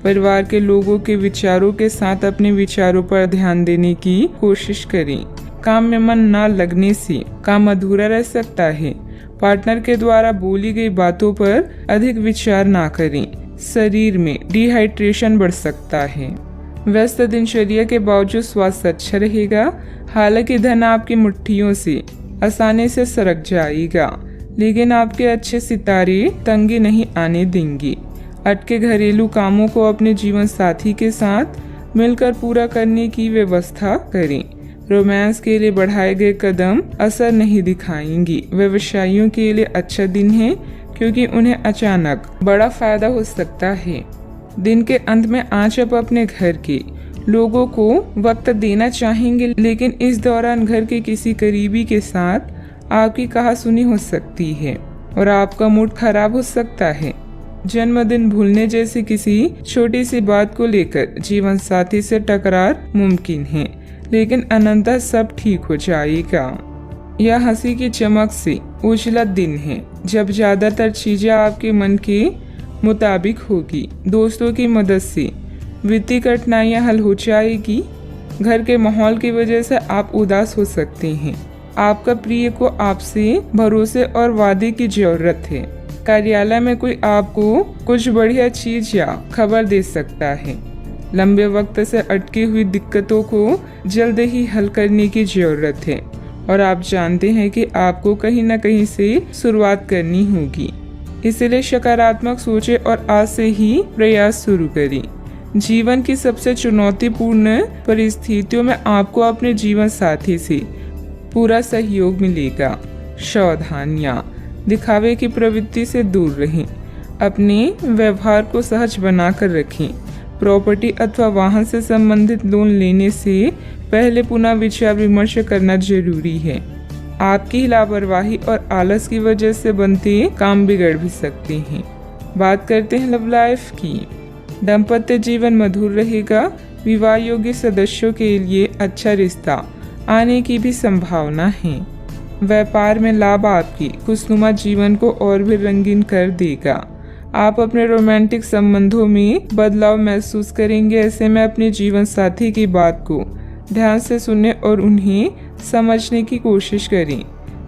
परिवार के लोगों के विचारों के साथ अपने विचारों पर ध्यान देने की कोशिश करें। काम में मन न लगने से काम अधूरा रह सकता है। पार्टनर के द्वारा बोली गई बातों पर अधिक विचार ना करें। शरीर में डिहाइड्रेशन बढ़ सकता है। व्यस्त दिनचर्या के बावजूद स्वास्थ्य अच्छा रहेगा। हालांकि धन आपकी मुट्ठियों से आसानी से सरक जाएगा, लेकिन आपके अच्छे सितारे तंगी नहीं आने देंगे। अटके घरेलू कामों को अपने जीवन साथी के साथ मिलकर पूरा करने की व्यवस्था करें। रोमांस के लिए बढ़ाए गए कदम असर नहीं दिखाएंगी। व्यवसायियों के लिए अच्छा दिन है क्योंकि उन्हें अचानक बड़ा फायदा हो सकता है। दिन के अंत में आज आप अपने घर के लोगों को वक्त देना चाहेंगे, लेकिन इस दौरान घर के किसी करीबी के साथ आपकी कहासुनी हो सकती है और आपका मूड खराब हो सकता है। जन्मदिन भूलने जैसी किसी छोटी सी बात को लेकर जीवन साथी से टकरार मुमकिन है, लेकिन अनंततः सब ठीक हो जाएगा। यह हंसी की चमक से उजला दिन है जब ज्यादातर चीजें आपके मन के मुताबिक होगी। दोस्तों की मदद से वित्तीय कठिनाइयां हल हो जाएगी। घर के माहौल की वजह से आप उदास हो सकते हैं। आपका प्रिय को आपसे भरोसे और वादे की जरूरत है। कार्यालय में कोई आपको कुछ बढ़िया चीज या खबर दे सकता है। लंबे वक्त से अटकी हुई दिक्कतों को जल्द ही हल करने की जरूरत है और आप जानते हैं कि आपको कहीं न कहीं से शुरुआत करनी होगी। इसलिए सकारात्मक सोचें और आज से ही प्रयास शुरू करें। जीवन की सबसे चुनौतीपूर्ण परिस्थितियों में आपको अपने जीवन साथी से पूरा सहयोग मिलेगा। सावधानियां, दिखावे की प्रवृत्ति से दूर रहें। अपने व्यवहार को सहज बनाकर रखें। प्रॉपर्टी अथवा वाहन से संबंधित लोन लेने से पहले पुनः विचार विमर्श करना जरूरी है। आपकी लापरवाही और आलस की वजह से बनते काम बिगड़ भी सकते हैं। बात करते हैं लव लाइफ की। दाम्पत्य जीवन मधुर रहेगा। विवाह योग्य सदस्यों के लिए अच्छा रिश्ता आने की भी संभावना है। व्यापार में लाभ आपकी खुशनुमा जीवन को और भी रंगीन कर देगा। आप अपने रोमांटिक संबंधों में बदलाव महसूस करेंगे। ऐसे में अपने जीवन साथी की बात को ध्यान से सुनें और उन्हें समझने की कोशिश करें।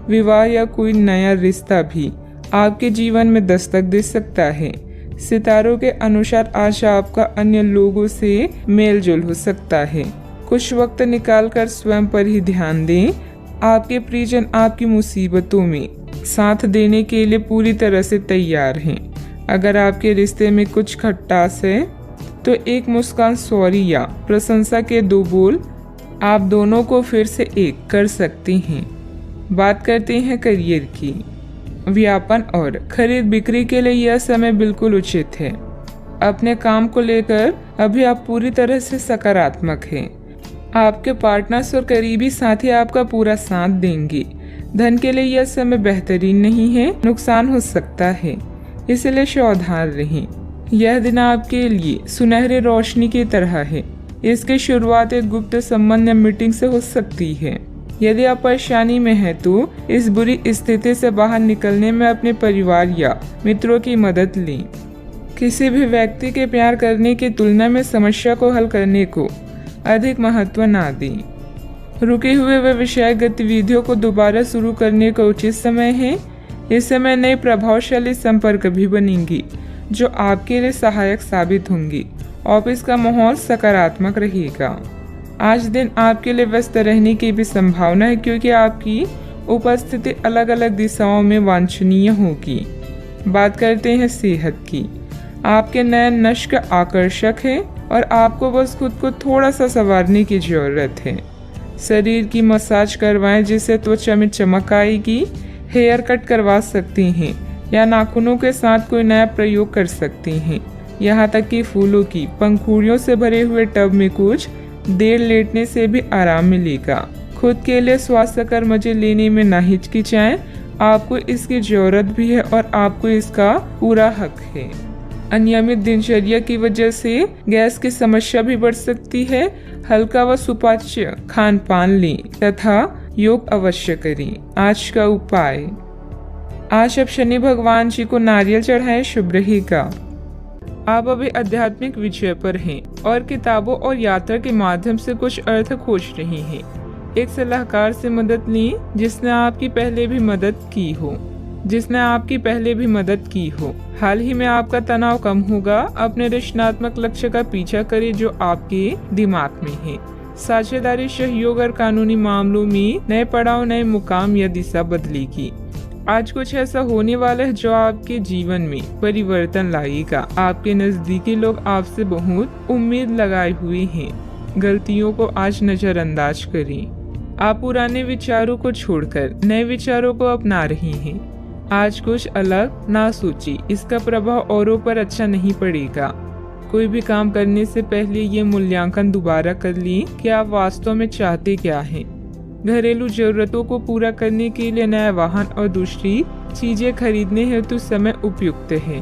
विवाह या कोई नया रिश्ता भी आपके जीवन में दस्तक दे सकता है। सितारों के अनुसार आज आपका अन्य लोगों से मेलजोल हो सकता है। कुछ वक्त निकालकर स्वयं पर ही ध्यान दें। आपके प्रियजन आपकी मुसीबतों में साथ देने के लिए पूरी तरह से तैयार हैं। अगर आपके रिश्ते में कुछ खटास है तो एक मुस्कान, सॉरी या प्रशंसा के 2 बोल आप दोनों को फिर से एक कर सकते हैं। बात करते हैं करियर की। व्यापार और खरीद बिक्री के लिए यह समय बिल्कुल उचित है। अपने काम को लेकर अभी आप पूरी तरह से सकारात्मक हैं। आपके पार्टनर्स और करीबी साथी आपका पूरा साथ देंगे। धन के लिए यह समय बेहतरीन नहीं है, नुकसान हो सकता है, इसलिए सावधान रहें। यह दिन आपके लिए सुनहरी रोशनी की तरह है। इसकी शुरुआत एक गुप्त संबंध या मीटिंग से हो सकती है। यदि आप परेशानी में हैं तो इस बुरी स्थिति से बाहर निकलने में अपने परिवार या मित्रों की मदद लें। किसी भी व्यक्ति के प्यार करने की तुलना में समस्या को हल करने को अधिक महत्व ना दें। रुके हुए व्यवसायिक गतिविधियों को दोबारा शुरू करने का उचित समय है। इस समय नई प्रभावशाली संपर्क भी बनेंगी जो आपके लिए सहायक साबित होंगी। ऑफिस का माहौल सकारात्मक रहेगा। आज दिन आपके लिए व्यस्त रहने की भी संभावना है क्योंकि आपकी उपस्थिति अलग अलग दिशाओं में वांछनीय होगी। बात करते हैं सेहत की। आपके नयन नश्क आकर्षक है और आपको बस खुद को थोड़ा सा संवारने की जरूरत है। शरीर की मसाज करवाएं जिससे त्वचा में चमक आएगी। हेयर कट करवा सकते हैं या नाखूनों के साथ कोई नया प्रयोग कर सकते हैं। यहाँ तक कि फूलों की पंखुड़ियों से भरे हुए टब में कुछ देर लेटने से भी आराम मिलेगा। खुद के लिए स्वास्थ्यकर मजे लेने में ना हिचकिचाएं। आपको इसकी जरूरत भी है और आपको इसका पूरा हक है। अनियमित दिनचर्या की वजह से गैस की समस्या भी बढ़ सकती है। हल्का व सुपाच्य खान पान लें तथा योग अवश्य करें। आज का उपाय, आज आप शनि भगवान जी को नारियल चढ़ाएं, शुभ रहेगा। आप अभी आध्यात्मिक विषय पर हैं और किताबों और यात्रा के माध्यम से कुछ अर्थ खोज रहे हैं। एक सलाहकार से मदद लें जिसने आपकी पहले भी मदद की हो। हाल ही में आपका तनाव कम होगा। अपने रचनात्मक लक्ष्य का पीछा करें जो आपके दिमाग में है। साझेदारी, सहयोग और कानूनी मामलों में नए पड़ाव, नए मुकाम या दिशा बदलेगी। आज कुछ ऐसा होने वाला है जो आपके जीवन में परिवर्तन लाएगा। आपके नजदीकी लोग आपसे बहुत उम्मीद लगाए हुए हैं। गलतियों को आज नजरअंदाज करें। आप पुराने विचारों को छोड़कर नए विचारों को अपना रही हैं। आज कुछ अलग ना सोचिए, इसका प्रभाव औरों पर अच्छा नहीं पड़ेगा। कोई भी काम करने से पहले ये मूल्यांकन दोबारा कर लें कि आप वास्तव में चाहते क्या हैं। घरेलू जरूरतों को पूरा करने के लिए नया वाहन और दूसरी चीजें खरीदने हेतु समय उपयुक्त है।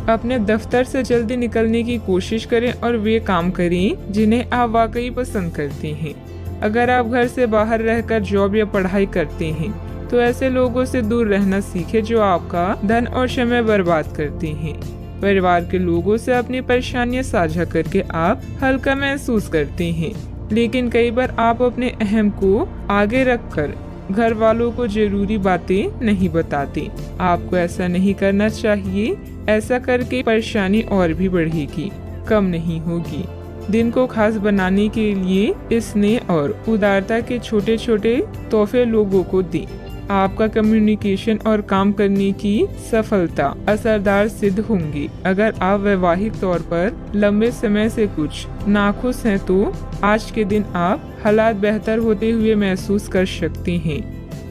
अपने दफ्तर से जल्दी निकलने की कोशिश करें और वे काम करें जिन्हें आप वाकई पसंद करते हैं। अगर आप घर से बाहर रहकर जॉब या पढ़ाई करते हैं तो ऐसे लोगों से दूर रहना सीखें जो आपका धन और समय बर्बाद करते हैं। परिवार के लोगों से अपनी परेशानियां साझा करके आप हल्का महसूस करते हैं, लेकिन कई बार आप अपने अहम को आगे रखकर घर वालों को जरूरी बातें नहीं बताते। आपको ऐसा नहीं करना चाहिए। ऐसा करके परेशानी और भी बढ़ेगी, कम नहीं होगी। दिन को खास बनाने के लिए स्नेह और उदारता के छोटे छोटे तोहफे लोगों को दें। आपका कम्युनिकेशन और काम करने की सफलता असरदार सिद्ध होंगी। अगर आप वैवाहिक तौर पर लंबे समय से कुछ नाखुश हैं तो आज के दिन आप हालात बेहतर होते हुए महसूस कर सकते हैं।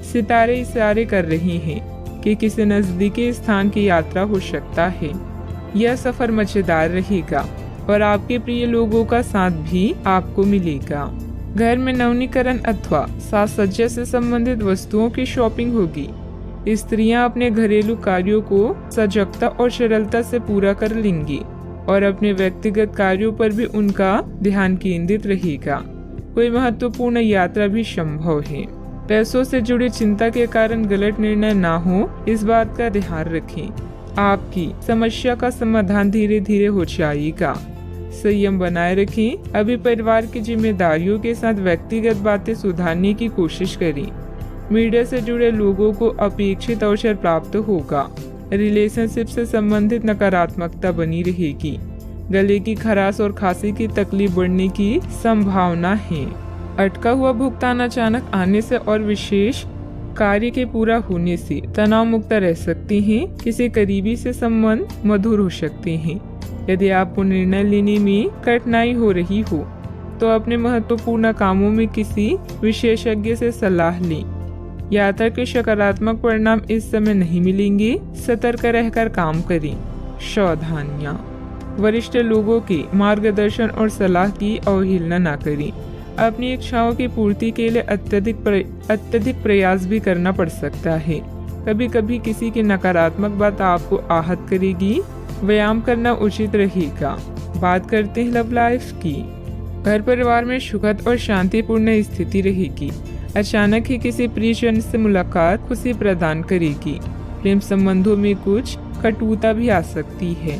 सितारे इशारे कर रहे हैं कि किसी नजदीकी स्थान की यात्रा हो सकता है। यह सफर मजेदार रहेगा और आपके प्रिय लोगों का साथ भी आपको मिलेगा। घर में नवीनीकरण अथवा साज सज्जा से संबंधित वस्तुओं की शॉपिंग होगी। स्त्रियां अपने घरेलू कार्यों को सजगता और सरलता से पूरा कर लेंगी और अपने व्यक्तिगत कार्यों पर भी उनका ध्यान केंद्रित रहेगा। कोई महत्वपूर्ण यात्रा भी संभव है। पैसों से जुड़ी चिंता के कारण गलत निर्णय ना हो, इस बात का ध्यान रखें। आपकी समस्या का समाधान धीरे धीरे हो जाएगा। संयम बनाए रखें। अभी परिवार की जिम्मेदारियों के साथ व्यक्तिगत बातें सुधारने की कोशिश करें। मीडिया से जुड़े लोगों को अपेक्षित अवसर प्राप्त होगा। रिलेशनशिप से संबंधित नकारात्मकता बनी रहेगी। गले की खराश और खांसी की तकलीफ बढ़ने की संभावना है। अटका हुआ भुगतान अचानक आने से और विशेष कार्य के पूरा होने से तनाव मुक्त रह सकते हैं। किसी करीबी से संबंध मधुर हो सकते हैं। यदि आपको निर्णय लेने में कठिनाई हो रही हो तो अपने महत्वपूर्ण कामों में किसी विशेषज्ञ से सलाह लें। यात्रा के सकारात्मक परिणाम इस समय नहीं मिलेंगे। सतर्क रहकर काम करें। सावधानियां। वरिष्ठ लोगों के मार्गदर्शन और सलाह की अवहेलना न करें। अपनी इच्छाओं की पूर्ति के लिए अत्यधिक प्रयास भी करना पड़ सकता है। कभी कभी किसी की नकारात्मक बात आपको आहत करेगी। व्यायाम करना उचित रहेगा। बात करते हैं लव लाइफ की। घर परिवार में सुखद और शांतिपूर्ण स्थिति रहेगी। अचानक ही किसी प्रियजन से मुलाकात खुशी प्रदान करेगी। प्रेम संबंधों में कुछ कटुता भी आ सकती है।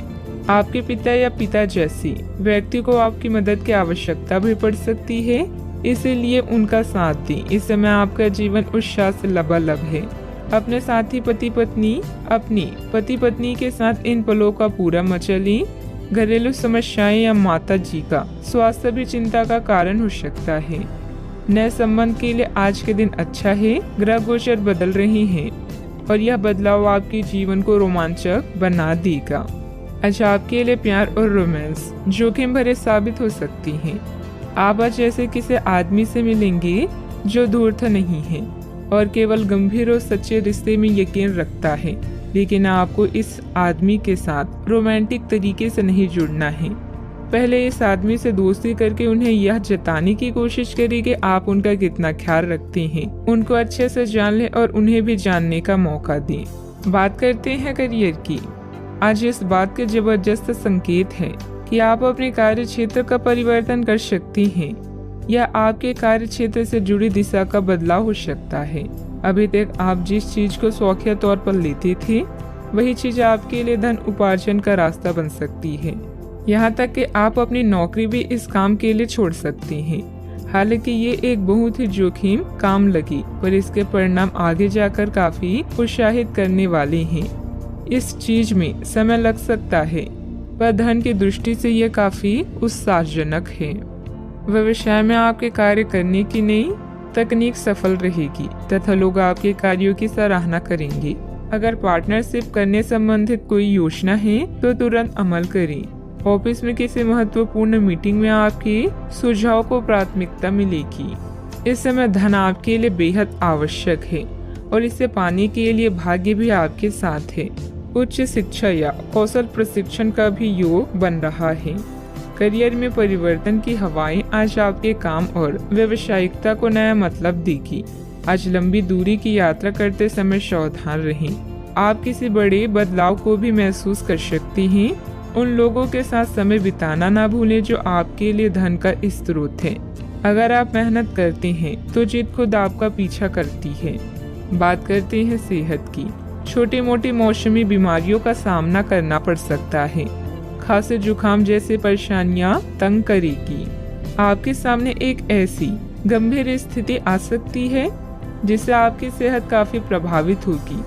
आपके पिता या पिता जैसे व्यक्ति को आपकी मदद की आवश्यकता भी पड़ सकती है, इसीलिए उनका साथ दें। इस समय आपका जीवन उत्साह से लबालब है। अपने साथी पति पत्नी के साथ इन पलों का पूरा मजा लें। घरेलू समस्याएं या माता जी का स्वास्थ्य भी चिंता का कारण हो सकता है। नए संबंध के लिए आज के दिन अच्छा है। ग्रह गोचर बदल रहे हैं और यह बदलाव आपके जीवन को रोमांचक बना देगा। आज आपके लिए प्यार और रोमांस जोखिम भरे साबित हो सकती हैं। आप आज ऐसे किसी आदमी से मिलेंगे जो धूर्त नहीं है और केवल गंभीर और सच्चे रिश्ते में यकीन रखता है, लेकिन आपको इस आदमी के साथ रोमांटिक तरीके से नहीं जुड़ना है। पहले इस आदमी से दोस्ती करके उन्हें यह जताने की कोशिश करें कि आप उनका कितना ख्याल रखते हैं। उनको अच्छे से जान लें और उन्हें भी जानने का मौका दें। बात करते हैं करियर की। आज इस बात के जबरदस्त संकेत है कि आप अपने कार्य क्षेत्र का परिवर्तन कर सकते हैं या आपके कार्य क्षेत्र से जुड़ी दिशा का बदलाव हो सकता है। अभी तक आप जिस चीज को शौकिया तौर पर लेते थे वही चीज आपके लिए धन उपार्जन का रास्ता बन सकती है। यहाँ तक कि आप अपनी नौकरी भी इस काम के लिए छोड़ सकते हैं। हालांकि ये एक बहुत ही जोखिम काम लगी, पर इसके परिणाम आगे जाकर काफी उत्साहित करने वाले हैं। इस चीज में समय लग सकता है, पर धन की दृष्टि से यह काफी उत्साहजनक है। व्यवसाय में आपके कार्य करने की नई तकनीक सफल रहेगी तथा लोग आपके कार्यों की सराहना करेंगे। अगर पार्टनरशिप करने संबंधित कोई योजना है तो तुरंत अमल करें। ऑफिस में किसी महत्वपूर्ण मीटिंग में आपके सुझाव को प्राथमिकता मिलेगी। इस समय धन आपके लिए बेहद आवश्यक है और इसे पाने के लिए भाग्य भी आपके साथ है। उच्च शिक्षा या कौशल प्रशिक्षण का भी योग बन रहा है। करियर में परिवर्तन की हवाएं आज आपके काम और व्यावसायिकता को नया मतलब देगी। आज लंबी दूरी की यात्रा करते समय सावधान रहें। आप किसी बड़े बदलाव को भी महसूस कर सकती हैं। उन लोगों के साथ समय बिताना ना भूलें जो आपके लिए धन का स्रोत है। अगर आप मेहनत करते हैं तो जीत खुद आपका पीछा करती है। बात करते हैं सेहत की। छोटी मोटी मौसमी बीमारियों का सामना करना पड़ सकता है। खांसी जुकाम जैसी परेशानियां तंग करेगी। आपके सामने एक ऐसी गंभीर स्थिति आ सकती है जिससे आपकी सेहत काफी प्रभावित होगी।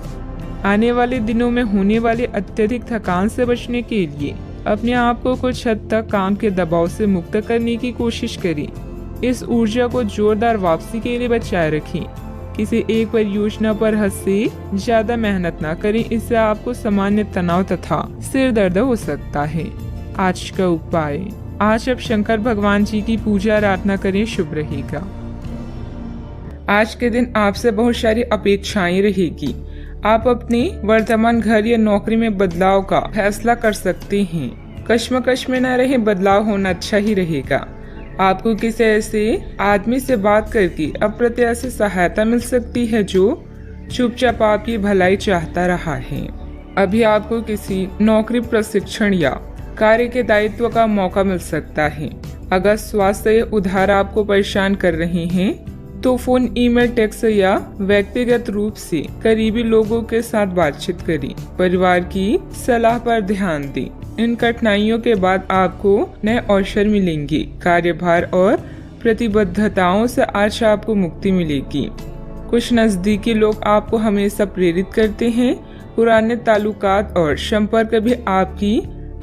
आने वाले दिनों में होने वाली अत्यधिक थकान से बचने के लिए अपने आप को कुछ हद तक काम के दबाव से मुक्त करने की कोशिश करें। इस ऊर्जा को जोरदार वापसी के लिए बचाए रखें। किसी एक परियोजना पर हद से ज्यादा मेहनत ना करें, इससे आपको सामान्य तनाव तथा सिर दर्द हो सकता है। आज का उपाय, आज आप शंकर भगवान जी की पूजा आराधना करें, शुभ रहेगा। आज के दिन आपसे बहुत सारी अपेक्षाएं रहेगी। आप अपने वर्तमान घर या नौकरी में बदलाव का फैसला कर सकते हैं। कश्मकश में न रहे, बदलाव होना अच्छा ही रहेगा। आपको किसी ऐसे आदमी से बात करके अप्रत्याशित सहायता मिल सकती है जो चुपचाप आपकी भलाई चाहता रहा है। अभी आपको किसी नौकरी, प्रशिक्षण या कार्य के दायित्व का मौका मिल सकता है। अगर स्वास्थ्य या उधार आपको परेशान कर रहे हैं तो फोन, ईमेल, टेक्स्ट या व्यक्तिगत रूप से करीबी लोगों के साथ बातचीत करें। परिवार की सलाह पर ध्यान दें। इन कठिनाइयों के बाद आपको नए अवसर मिलेंगे। कार्यभार और प्रतिबद्धताओं से आज आपको मुक्ति मिलेगी। कुछ नजदीकी लोग आपको हमेशा प्रेरित करते हैं। पुराने ताल्लुकात और संपर्क भी आपकी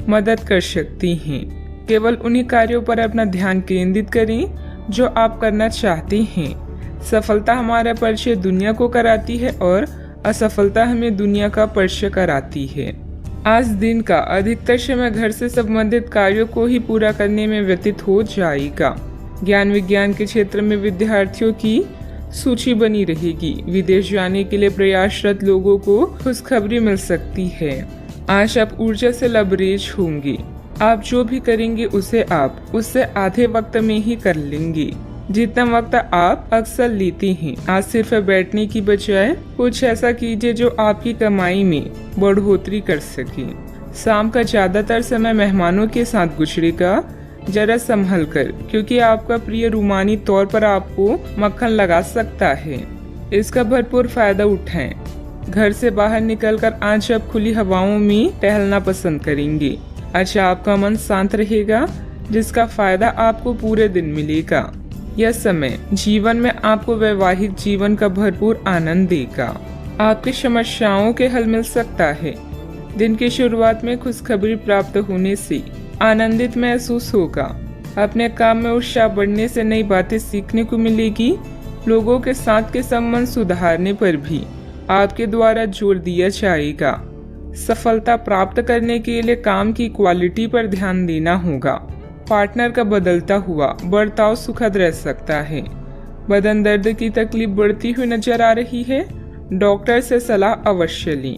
मदद कर सकती हैं। केवल उन्हीं कार्यों पर अपना ध्यान केंद्रित करें जो आप करना चाहते हैं। सफलता हमारा परिचय दुनिया को कराती है और असफलता हमें दुनिया का परिचय कराती है। आज दिन का अधिकतर समय घर से संबंधित कार्यों को ही पूरा करने में व्यतीत हो जाएगा। ज्ञान विज्ञान के क्षेत्र में विद्यार्थियों की सूची बनी रहेगी। विदेश जाने के लिए प्रयासरत लोगों को खुशखबरी मिल सकती है। आज आप ऊर्जा से लबरेज होंगे। आप जो भी करेंगे उसे आप उससे आधे वक्त में ही कर लेंगे जितना वक्त आप अक्सर लेते हैं। आज सिर्फ बैठने की बजाय कुछ ऐसा कीजिए जो आपकी कमाई में बढ़ोतरी कर सके। शाम का ज्यादातर समय मेहमानों के साथ गुजरेगा। जरा संभल कर, क्योंकि आपका प्रिय रूमानी तौर पर आपको मक्खन लगा सकता है। इसका भरपूर फायदा उठाएं। घर से बाहर निकलकर आज आप खुली हवाओं में टहलना पसंद करेंगे। आज आपका मन शांत रहेगा जिसका फायदा आपको पूरे दिन मिलेगा। यह समय जीवन में आपको वैवाहिक जीवन का भरपूर आनंद देगा। आपकी समस्याओं के हल मिल सकता है। दिन की शुरुआत में खुशखबरी प्राप्त होने से आनंदित महसूस होगा। अपने काम में उत्साह बढ़ने से नई बातें सीखने को मिलेगी। लोगों के साथ के संबंध सुधारने पर भी आपके द्वारा जोर दिया जाएगा। सफलता प्राप्त करने के लिए काम की क्वालिटी पर ध्यान देना होगा। पार्टनर का बदलता हुआ बर्ताव सुखद रह सकता है। बदन दर्द की तकलीफ बढ़ती हुई नजर आ रही है। डॉक्टर से सलाह अवश्य लें।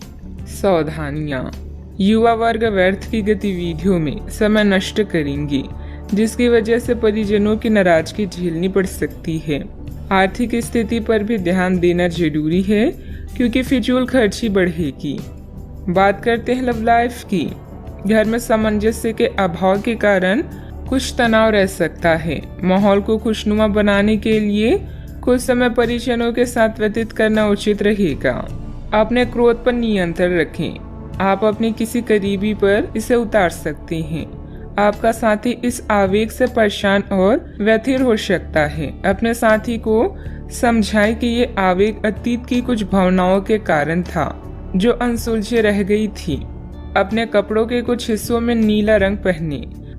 सावधानियां, युवा वर्ग व्यर्थ की गतिविधियों में समय नष्ट करेंगे जिसकी वजह से परिजनों की नाराजगी झेलनी पड़ सकती है। आर्थिक स्थिति पर भी ध्यान देना जरूरी है क्योंकि फिजूल खर्ची बढ़ेगी। बात करते हैं लव लाइफ की। घर में सामंजस्य के अभाव के कारण कुछ तनाव रह सकता है। माहौल को खुशनुमा बनाने के लिए कुछ समय परिजनों के साथ व्यतीत करना उचित रहेगा। अपने क्रोध पर नियंत्रण रखें। आप अपने किसी करीबी पर इसे उतार सकते हैं। आपका साथी इस आवेग से परेशान और व्यथित हो सकता है। अपने साथी को समझाएं कि ये आवेग अतीत की कुछ भावनाओं के कारण था जो अनसुलझे रह गई थी। अपने कपड़ों के कुछ हिस्सों में नीला रंग पहने।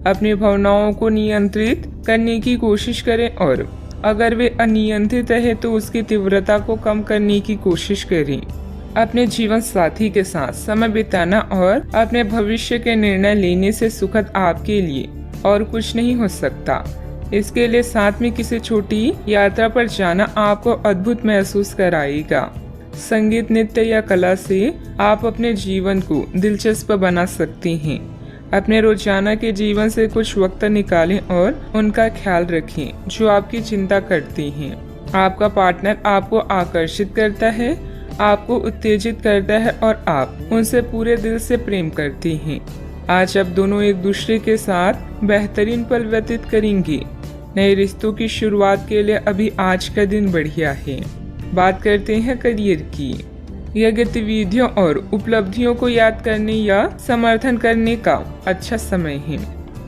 अपनी भावनाओं को नियंत्रित करने की कोशिश करें और अगर वे अनियंत्रित है तो उसकी तीव्रता को कम करने की कोशिश करें। अपने जीवन साथी के साथ समय बिताना और अपने भविष्य के निर्णय लेने से सुखद आपके लिए और कुछ नहीं हो सकता। इसके लिए साथ में किसी छोटी यात्रा पर जाना आपको अद्भुत महसूस कराएगा। संगीत, नृत्य या कला से आप अपने जीवन को दिलचस्प बना सकती हैं। अपने रोजाना के जीवन से कुछ वक्त निकालें और उनका ख्याल रखें जो आपकी चिंता करती हैं। आपका पार्टनर आपको आकर्षित करता है, आपको उत्तेजित करता है और आप उनसे पूरे दिल से प्रेम करती हैं। आज आप दोनों एक दूसरे के साथ बेहतरीन पल व्यतीत करेंगे। नए रिश्तों की शुरुआत के लिए अभी आज का दिन बढ़िया है। बात करते हैं करियर की। यह गतिविधियों और उपलब्धियों को याद करने या समर्थन करने का अच्छा समय है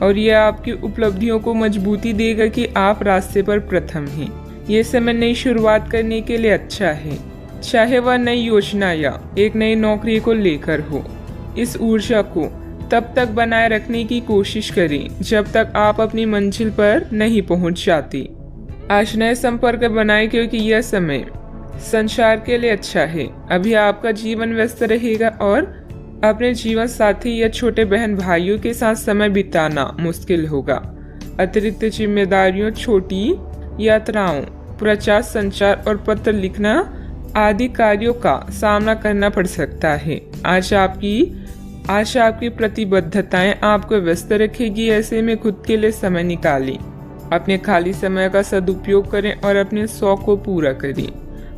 और यह आपकी उपलब्धियों को मजबूती देगा कि आप रास्ते पर प्रथम हैं। ये समय नई शुरुआत करने के लिए अच्छा है, चाहे वह नई योजना या एक नई नौकरी को लेकर हो। इस ऊर्जा को तब तक बनाए रखने की कोशिश करें जब तक आप अपनी मंजिल पर नहीं पहुंच जाती। आज नए संपर्क बनाएं क्योंकि यह समय संचार के लिए अच्छा है। अभी आपका जीवन व्यस्त रहेगा और अपने जीवन साथी या छोटे बहन भाइयों के साथ समय बिताना मुश्किल होगा। अतिरिक्त जिम्मेदारियों, छोटी यात्राओं, प्रचार, संचार और पत्र लिखना आदि कार्यों का सामना करना पड़ सकता है। आज आपकी प्रतिबद्धताएं आपको व्यस्त रखेगी। ऐसे में खुद के लिए समय निकालें, अपने खाली समय का सदुपयोग करें और अपने शौक को पूरा करें।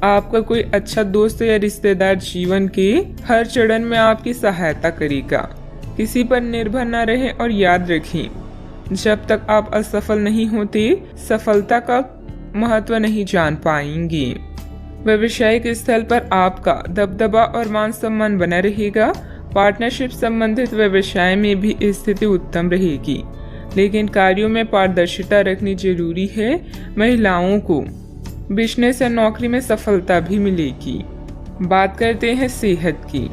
आपका कोई अच्छा दोस्त या रिश्तेदार जीवन के हर चरण में आपकी सहायता करेगा। किसी पर निर्भर न रहें और याद रखें, जब तक आप असफल नहीं होते सफलता का महत्व नहीं जान पाएंगे। व्यावसायिक स्थल पर आपका दबदबा और मान सम्मान बना रहेगा। पार्टनरशिप संबंधित व्यवसाय में भी स्थिति उत्तम रहेगी, लेकिन कार्यों में पारदर्शिता रखनी जरूरी है। महिलाओं को बिजनेस या नौकरी में सफलता भी मिलेगी। बात करते हैं सेहत की।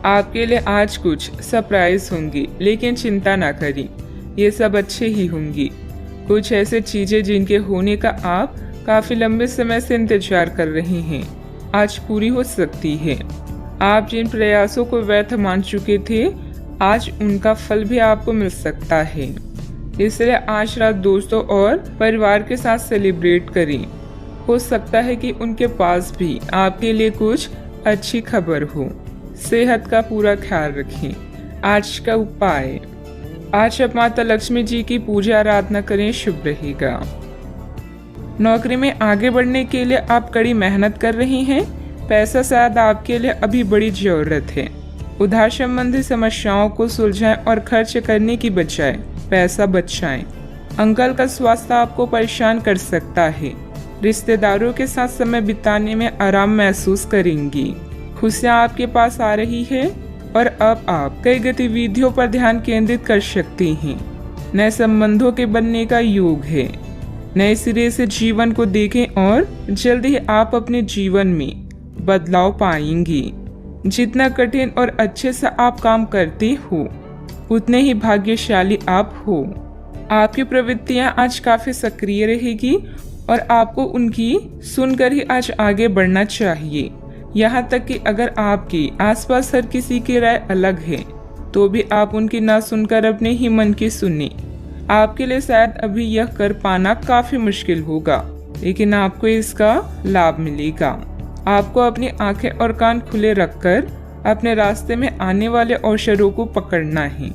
आपके लिए आज कुछ सरप्राइज होंगे, लेकिन चिंता ना करें, ये सब अच्छे ही होंगे। कुछ ऐसे चीजें जिनके होने का आप काफी लंबे समय से इंतजार कर रहे हैं आज पूरी हो सकती है। आप जिन प्रयासों को व्यर्थ मान चुके थे आज उनका फल भी आपको मिल सकता है। इसलिए आज रात दोस्तों और परिवार के साथ सेलिब्रेट करें। हो सकता है कि उनके पास भी आपके लिए कुछ अच्छी खबर हो। सेहत का पूरा ख्याल रखें। आज का उपाय, आज आप माता लक्ष्मी जी की पूजा आराधना करें, शुभ रहेगा। नौकरी में आगे बढ़ने के लिए आप कड़ी मेहनत कर रहे हैं। पैसा शायद आपके लिए अभी बड़ी जरूरत है। उधार संबंधी समस्याओं को सुलझाएं और खर्च करने की बजाय पैसा बचाएं। अंकल का स्वास्थ्य आपको परेशान कर सकता है। रिश्तेदारों के साथ समय बिताने में आराम महसूस करेंगी। खुशियाँ आपके पास आ रही है और अब आप कई गतिविधियों पर ध्यान केंद्रित कर सकती हैं। नए संबंधों के बनने का योग है। नए सिरे से जीवन को देखें और जल्द ही आप अपने जीवन में बदलाव पाएंगी। जितना कठिन और अच्छे से आप काम करते हो उतने ही भाग्यशाली आप हो। आपकी प्रवृत्तियां आज काफी सक्रिय रहेगी और आपको उनकी सुनकर ही आज आगे बढ़ना चाहिए। यहाँ तक कि अगर आपके आसपास हर किसी की राय अलग है तो भी आप उनकी ना सुनकर अपने ही मन की सुने। आपके लिए शायद अभी यह कर पाना काफी मुश्किल होगा, लेकिन आपको इसका लाभ मिलेगा। आपको अपनी आंखें और कान खुले रखकर अपने रास्ते में आने वाले अवसरों को पकड़ना है।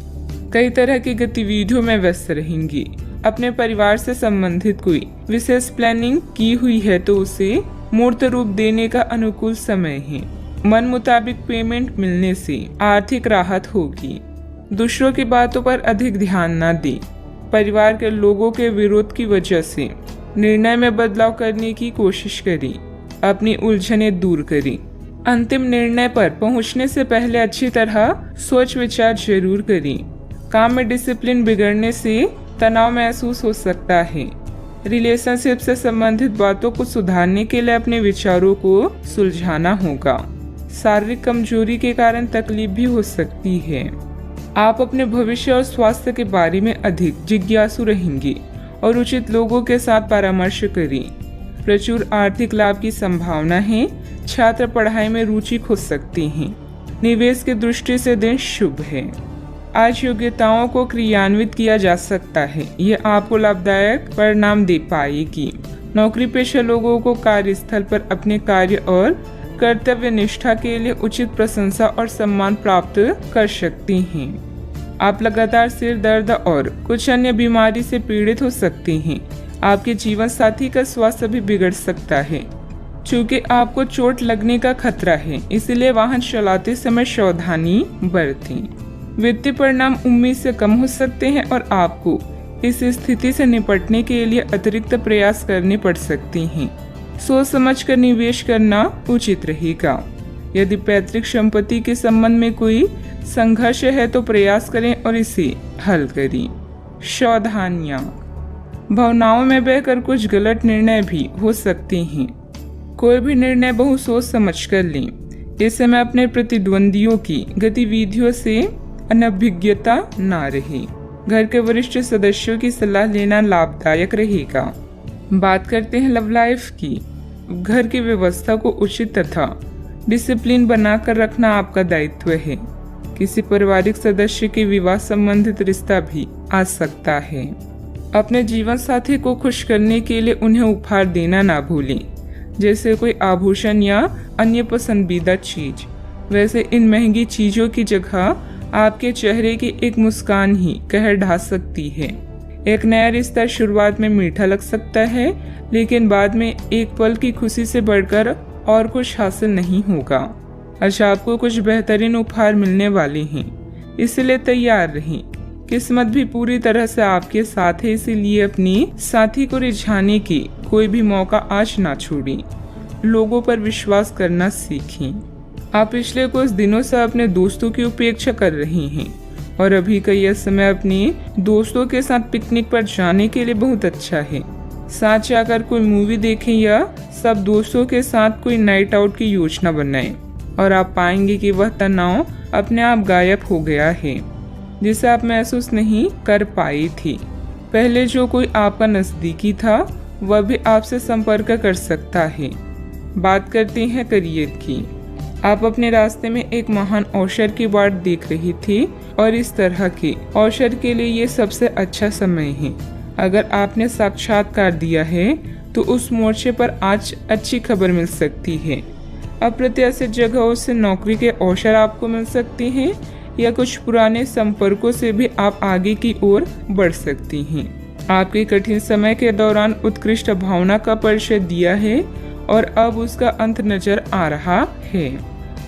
कई तरह की गतिविधियों में व्यस्त रहेंगी। अपने परिवार से संबंधित कोई विशेष प्लानिंग की हुई है तो उसे मूर्त रूप देने का अनुकूल समय है। मन मुताबिक पेमेंट मिलने से आर्थिक राहत होगी। दूसरों की बातों पर अधिक ध्यान न दें। परिवार के लोगों के विरोध की वजह से निर्णय में बदलाव करने की कोशिश करें। अपनी उलझनें दूर करें। अंतिम निर्णय पर पहुंचने से पहले अच्छी तरह सोच विचार जरूर करें। काम में डिसिप्लिन बिगड़ने से तनाव महसूस हो सकता है। रिलेशनशिप से संबंधित बातों को सुधारने के लिए अपने विचारों को सुलझाना होगा। शारीरिक कमजोरी के कारण तकलीफ भी हो सकती है। आप अपने भविष्य और स्वास्थ्य के बारे में अधिक जिज्ञासु रहेंगे और उचित लोगों के साथ परामर्श करें। प्रचुर आर्थिक लाभ की संभावना है। छात्र पढ़ाई में रुचि खो सकती हैं। निवेश की दृष्टि से दिन शुभ है। आज योग्यताओं को क्रियान्वित किया जा सकता है। यह आपको लाभदायक परिणाम दे पाएगी। नौकरी पेशा लोगों को कार्यस्थल पर अपने कार्य और कर्तव्य निष्ठा के लिए उचित प्रशंसा और सम्मान प्राप्त कर सकती हैं। आप लगातार सिर दर्द और कुछ अन्य बीमारी से पीड़ित हो सकती हैं। आपके जीवन साथी का स्वास्थ्य भी बिगड़ सकता है। चूँकि आपको चोट लगने का खतरा है, इसलिए वाहन चलाते समय सावधानी बरतें। वित्तीय परिणाम उम्मीद से कम हो सकते हैं और आपको इस स्थिति से निपटने के लिए अतिरिक्त प्रयास करने पड़ सकते हैं। सोच समझकर निवेश करना उचित रहेगा। यदि पैतृक संपत्ति के संबंध में कोई संघर्ष है तो प्रयास करें और इसे हल करें। सावधानियां, भावनाओं में बहकर कुछ गलत निर्णय भी हो सकते हैं। कोई भी निर्णय बहुत सोच समझ कर लें। इस समय अपने प्रतिद्वंदियों की गतिविधियों से अनभिज्ञता ना रहे। घर के वरिष्ठ सदस्यों की सलाह लेना लाभदायक रहेगा। बात करते हैं लव लाइफ की। घर की व्यवस्था को उचित तथा डिसिप्लिन बनाकर रखना आपका दायित्व है। किसी पारिवारिक सदस्य के विवाह संबंधित रिश्ता भी आ सकता है। अपने जीवन साथी को खुश करने के लिए उन्हें उपहार देना ना भूलें, जैसे कोई आभूषण या अन्य पसंदीदा चीज। वैसे इन महंगी चीजों की जगह आपके चेहरे की एक मुस्कान ही कहर ढा सकती है। एक नया रिश्ता शुरुआत में मीठा लग सकता है, लेकिन बाद में एक पल की खुशी से बढ़कर और कुछ हासिल नहीं होगा। आज आपको कुछ बेहतरीन उपहार मिलने वाले हैं, इसलिए तैयार रहें। किस्मत भी पूरी तरह से आपके साथ है, इसीलिए अपने साथी को रिझाने की कोई भी मौका आज ना छोड़ें। लोगों पर विश्वास करना सीखें। आप पिछले कुछ दिनों से अपने दोस्तों की उपेक्षा कर रही हैं और अभी का यह समय अपने दोस्तों के साथ पिकनिक पर जाने के लिए बहुत अच्छा है। साथ जाकर कोई मूवी देखें या सब दोस्तों के साथ कोई नाइट आउट की योजना बनाएं और आप पाएंगे कि वह तनाव अपने आप गायब हो गया है, जिसे आप महसूस नहीं कर पाई थी। पहले जो कोई आपका नजदीकी था वह भी आपसे संपर्क कर सकता है। बात करते हैं करियर की। आप अपने रास्ते में एक महान अवसर की बाट देख रही थी और इस तरह के अवसर के लिए ये सबसे अच्छा समय है। अगर आपने साक्षात्कार दिया है तो उस मोर्चे पर आज अच्छी खबर मिल सकती है। अप्रत्याशित जगहों से नौकरी के अवसर आपको मिल सकते हैं या कुछ पुराने संपर्कों से भी आप आगे की ओर बढ़ सकती हैं। आपके कठिन समय के दौरान उत्कृष्ट भावना का परिचय दिया है और अब उसका अंत नजर आ रहा है।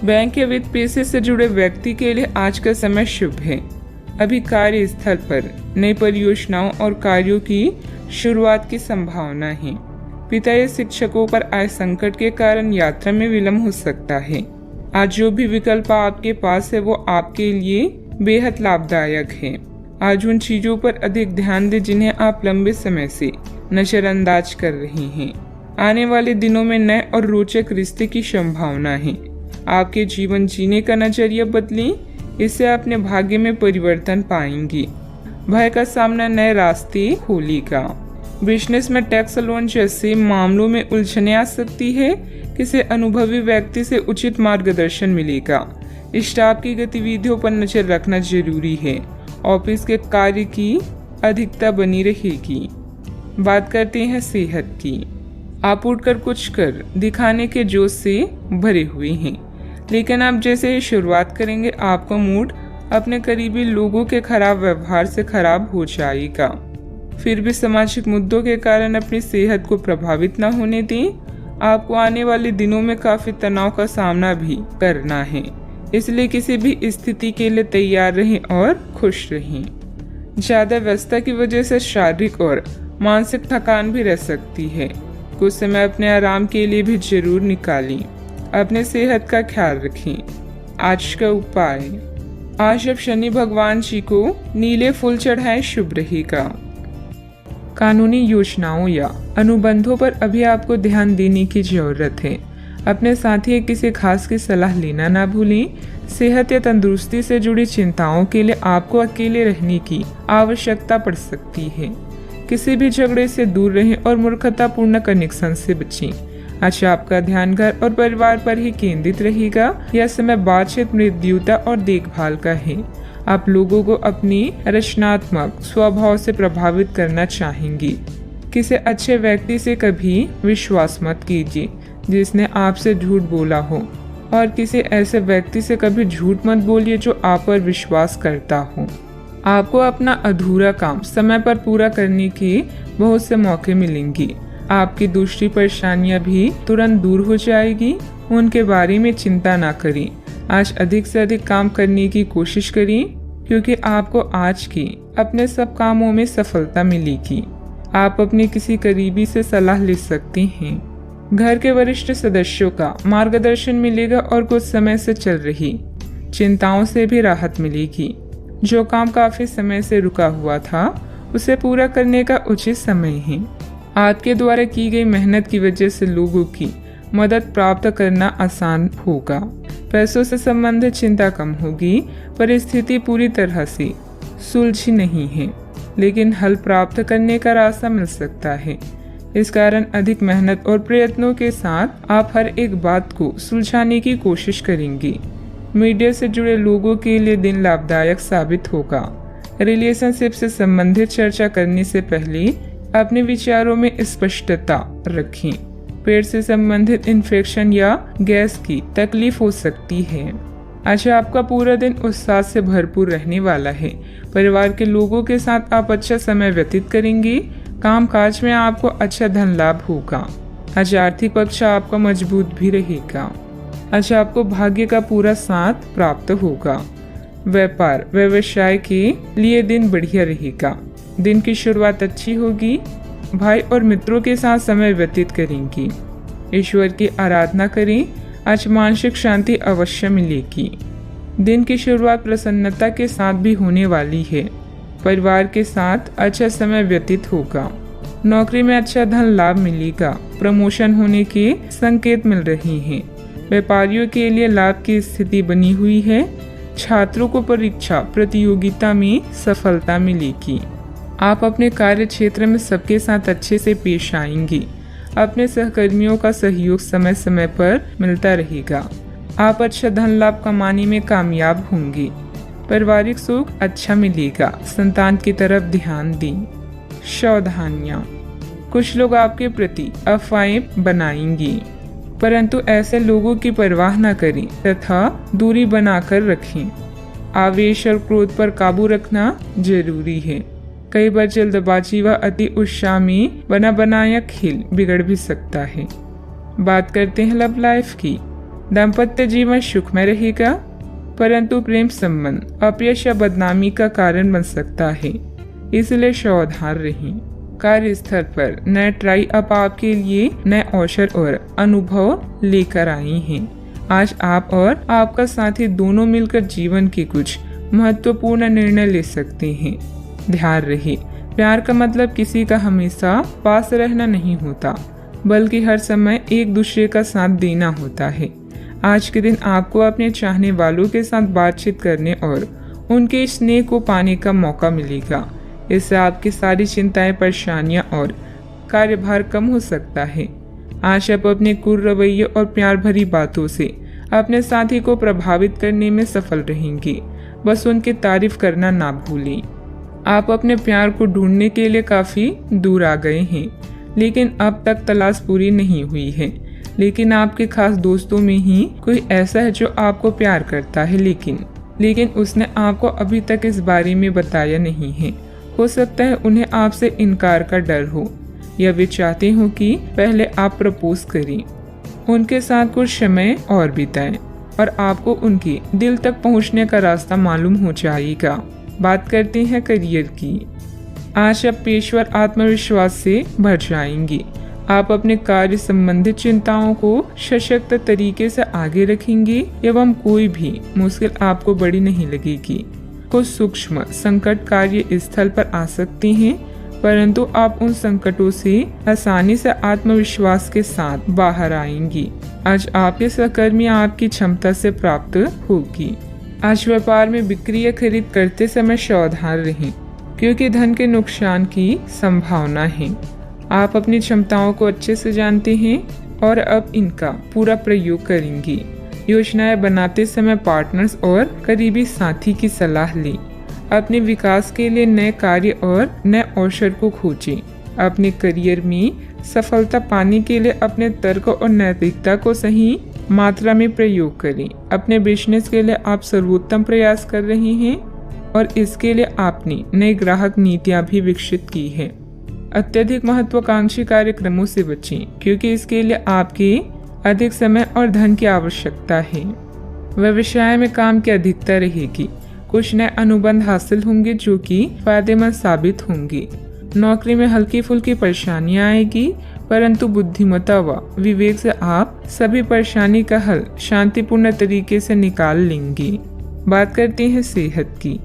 बैंक या वित्त पेशे से जुड़े व्यक्ति के लिए आज का समय शुभ है। अभी कार्यस्थल पर नई परियोजनाओं और कार्यों की शुरुआत की संभावना है। पिता या शिक्षकों पर आए संकट के कारण यात्रा में विलंब हो सकता है। आज जो भी विकल्प आपके पास है वो आपके लिए बेहद लाभदायक है। आज उन चीजों पर अधिक ध्यान दें जिन्हें आप लंबे समय से नजरअंदाज कर रही हैं। आने वाले दिनों में नए और रोचक रिश्ते की संभावना है। आपके जीवन जीने का नजरिया बदलें, इससे अपने भाग्य में परिवर्तन पाएंगी। भय का सामना नए रास्ते खोलेगा। बिजनेस में टैक्स लोन जैसे मामलों में उलझने आ सकती है। किसी अनुभवी व्यक्ति से उचित मार्गदर्शन मिलेगा। स्टाफ की गतिविधियों पर नजर रखना जरूरी है। ऑफिस के कार्य की अधिकता बनी रहेगी। बात करते हैं सेहत की। आप उठकर कुछ कर दिखाने के जोश से भरे हुए हैं, लेकिन आप जैसे ही शुरुआत करेंगे आपका मूड अपने करीबी लोगों के खराब व्यवहार से खराब हो जाएगा। फिर भी सामाजिक मुद्दों के कारण अपनी सेहत को प्रभावित न होने दें। आपको आने वाले दिनों में काफी तनाव का सामना भी करना है, इसलिए किसी भी स्थिति के लिए तैयार रहें और खुश रहें। ज्यादा व्यस्तता की वजह से शारीरिक और मानसिक थकान भी रह सकती है। कुछ समय अपने आराम के लिए भी जरूर निकालें। अपने सेहत का ख्याल रखें। आज का उपाय, आज अब शनि भगवान जी को नीले फूल चढ़ाएं, शुभ रहेगा। कानूनी योजनाओं या अनुबंधों पर अभी आपको ध्यान देने की जरूरत है। अपने साथी या किसी खास की सलाह लेना ना भूलें। सेहत या तंदुरुस्ती से जुड़ी चिंताओं के लिए आपको अकेले रहने की आवश्यकता पड़ सकती है। किसी भी झगड़े से दूर रहें और मूर्खतापूर्ण कनेक्शन से बचें। अच्छा, आपका ध्यान घर और परिवार पर ही केंद्रित रहेगा। यह समय बातचीत, मृदुता और देखभाल का है। आप लोगों को अपनी रचनात्मक स्वभाव से प्रभावित करना चाहेंगी। किसी अच्छे व्यक्ति से कभी विश्वास मत कीजिए जिसने आपसे झूठ बोला हो, और किसी ऐसे व्यक्ति से कभी झूठ मत बोलिए जो आप पर विश्वास करता हो। आपको अपना अधूरा काम समय पर पूरा करने के बहुत से मौके मिलेंगे। आपकी दूसरी परेशानियां भी तुरंत दूर हो जाएगी। उनके बारे में चिंता ना करें। आज अधिक से अधिक काम करने की कोशिश करें, क्योंकि आपको आज की अपने सब कामों में सफलता मिलेगी। आप अपने किसी करीबी से सलाह ले सकते हैं। घर के वरिष्ठ सदस्यों का मार्गदर्शन मिलेगा और कुछ समय से चल रही चिंताओं से भी राहत मिलेगी। जो काम काफी समय से रुका हुआ था, उसे पूरा करने का उचित समय है। आपके द्वारा की गई मेहनत की वजह से लोगों की मदद प्राप्त करना आसान होगा। पैसों से संबंधित चिंता कम होगी। परिस्थिति पूरी तरह से सुलझी नहीं है, लेकिन हल प्राप्त करने का रास्ता मिल सकता है। इस कारण अधिक मेहनत और प्रयत्नों के साथ आप हर एक बात को सुलझाने की कोशिश करेंगे। मीडिया से जुड़े लोगों के लिए दिन लाभदायक साबित होगा। रिलेशनशिप से संबंधित चर्चा करने से पहले अपने विचारों में स्पष्टता रखें। पेट से संबंधित इन्फेक्शन या गैस की तकलीफ हो सकती है। अच्छा, आपका पूरा दिन उत्साह से भरपूर रहने वाला है। परिवार के लोगों के साथ आप अच्छा समय व्यतीत करेंगे। काम काज में आपको अच्छा धन लाभ होगा। आज आर्थिक पक्ष आपका मजबूत भी रहेगा। आज आपको भाग्य का पूरा साथ प्राप्त होगा। व्यापार व्यवसाय के लिए दिन बढ़िया रहेगा। दिन की शुरुआत अच्छी होगी। भाई और मित्रों के साथ समय व्यतीत करेंगी। ईश्वर की आराधना करें। आज मानसिक शांति अवश्य मिलेगी। दिन की शुरुआत प्रसन्नता के साथ भी होने वाली है। परिवार के साथ अच्छा समय व्यतीत होगा। नौकरी में अच्छा धन लाभ मिलेगा। प्रमोशन होने के संकेत मिल रहे हैं। व्यापारियों के लिए लाभ की स्थिति बनी हुई है। छात्रों को परीक्षा प्रतियोगिता में सफलता मिलेगी। आप अपने कार्य क्षेत्र में सबके साथ अच्छे से पेश आएंगे। अपने सहकर्मियों का सहयोग समय समय पर मिलता रहेगा। आप अच्छा धन लाभ कमाने में कामयाब होंगे। पारिवारिक सुख अच्छा मिलेगा। संतान की तरफ ध्यान दें। सावधानियां, कुछ लोग आपके प्रति अफवाहें बनाएंगे, परंतु ऐसे लोगों की परवाह न करें तथा दूरी बनाकर रखें। आवेश और क्रोध पर काबू रखना जरूरी है। कई बार जल्दबाजी व अति उत्साह में बना बनाया खेल बिगड़ भी सकता है। बात करते हैं लव लाइफ की। दाम्पत्य जीवन सुखमय रहेगा, परंतु प्रेम संबंध अपयश या बदनामी का कारण बन सकता है, इसलिए सावधान रहें। कार्यस्थल पर नए ट्राई अप आपके लिए नए अवसर और अनुभव लेकर आई हैं। आज आप और आपका साथी दोनों मिलकर जीवन के कुछ महत्वपूर्ण निर्णय ले सकते हैं। ध्यान रहे, प्यार का मतलब किसी का हमेशा पास रहना नहीं होता, बल्कि हर समय एक दूसरे का साथ देना होता है। आज के दिन आपको अपने चाहने वालों के साथ बातचीत करने और उनके स्नेह को पाने का मौका मिलेगा। इससे आपकी सारी चिंताएं, परेशानियां और कार्यभार कम हो सकता है। आज आप अपने क्रूर रवैये और प्यार भरी बातों से अपने साथी को प्रभावित करने में सफल रहेंगे। बस उनकी तारीफ करना ना भूलें। आप अपने प्यार को ढूंढने के लिए काफी दूर आ गए हैं, लेकिन अब तक तलाश पूरी नहीं हुई है। लेकिन आपके खास दोस्तों में ही कोई ऐसा है जो आपको प्यार करता है, लेकिन उसने आपको अभी तक इस बारे में बताया नहीं है। हो सकता है उन्हें आपसे इनकार का डर हो, या वे चाहते हो कि पहले आप प्रपोज करें। उनके साथ कुछ समय और बिताएं और आपको उनके दिल तक पहुंचने का रास्ता मालूम हो जाएगा। बात करते हैं करियर की। आज आप पेशेवर आत्मविश्वास से भर जाएंगे। आप अपने कार्य संबंधित चिंताओं को सशक्त तरीके से आगे रखेंगे एवं कोई भी मुश्किल आपको बड़ी नहीं लगेगी। कुछ सूक्ष्म संकट कार्य स्थल पर आ सकते हैं, परंतु आप उन संकटों से आसानी से आत्मविश्वास के साथ बाहर आएंगी। आज आपके सहकर्मी आपकी क्षमता से प्राप्त होगी। आज व्यापार में बिक्री या खरीद करते समय सावधान रहें, क्योंकि धन के नुकसान की संभावना है। आप अपनी क्षमताओं को अच्छे से जानते हैं। और अब इनका पूरा प्रयोग करेंगी। योजनाएं बनाते समय पार्टनर्स और करीबी साथी की सलाह ली। अपने विकास के लिए नए कार्य और नए अवसर को खोजें। अपने करियर में सफलता पाने के लिए अपने तर्क और नैतिकता को सही मात्रा में प्रयोग करें। अपने बिजनेस के लिए आप सर्वोत्तम प्रयास कर रहे हैं और इसके लिए आपने नई ग्राहक नीतियां भी विकसित की है। अत्यधिक महत्वाकांक्षी कार्यक्रमों से बचें क्योंकि इसके लिए आपके अधिक समय और धन की आवश्यकता है। व्यवसाय में काम की अधिकता रहेगी। कुछ नए अनुबंध हासिल होंगे जो कि फायदेमंद साबित होंगी। नौकरी में हल्की फुल्की परेशानियां आएगी, परंतु बुद्धिमत्ता व विवेक से आप सभी परेशानी का हल शांतिपूर्ण तरीके से निकाल लेंगे। बात करते हैं सेहत की।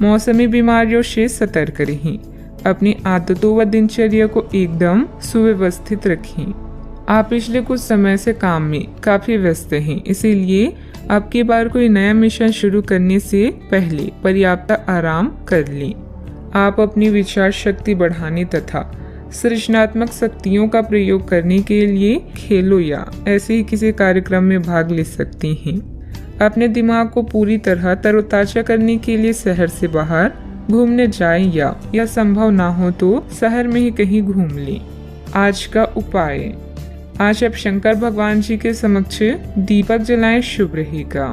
मौसमी बीमारियों से सतर्क रहें। अपनी आदतों व दिनचर्या को एकदम सुव्यवस्थित रखें। आप पिछले कुछ समय से काम में काफी व्यस्त हैं, इसीलिए अब की बार कोई नया मिशन शुरू करने से पहले पर्याप्त आराम कर लें। आप अपनी विचार शक्ति बढ़ाने तथा सृजनात्मक शक्तियों का प्रयोग करने के लिए खेलों या ऐसे ही किसी कार्यक्रम में भाग ले सकते हैं। अपने दिमाग को पूरी तरह तरोताजा करने के लिए शहर से बाहर घूमने जाएं या संभव ना हो तो शहर में ही कहीं घूम लें। आज का उपाय, आज आप शंकर भगवान जी के समक्ष दीपक जलाएं, शुभ रहेगा।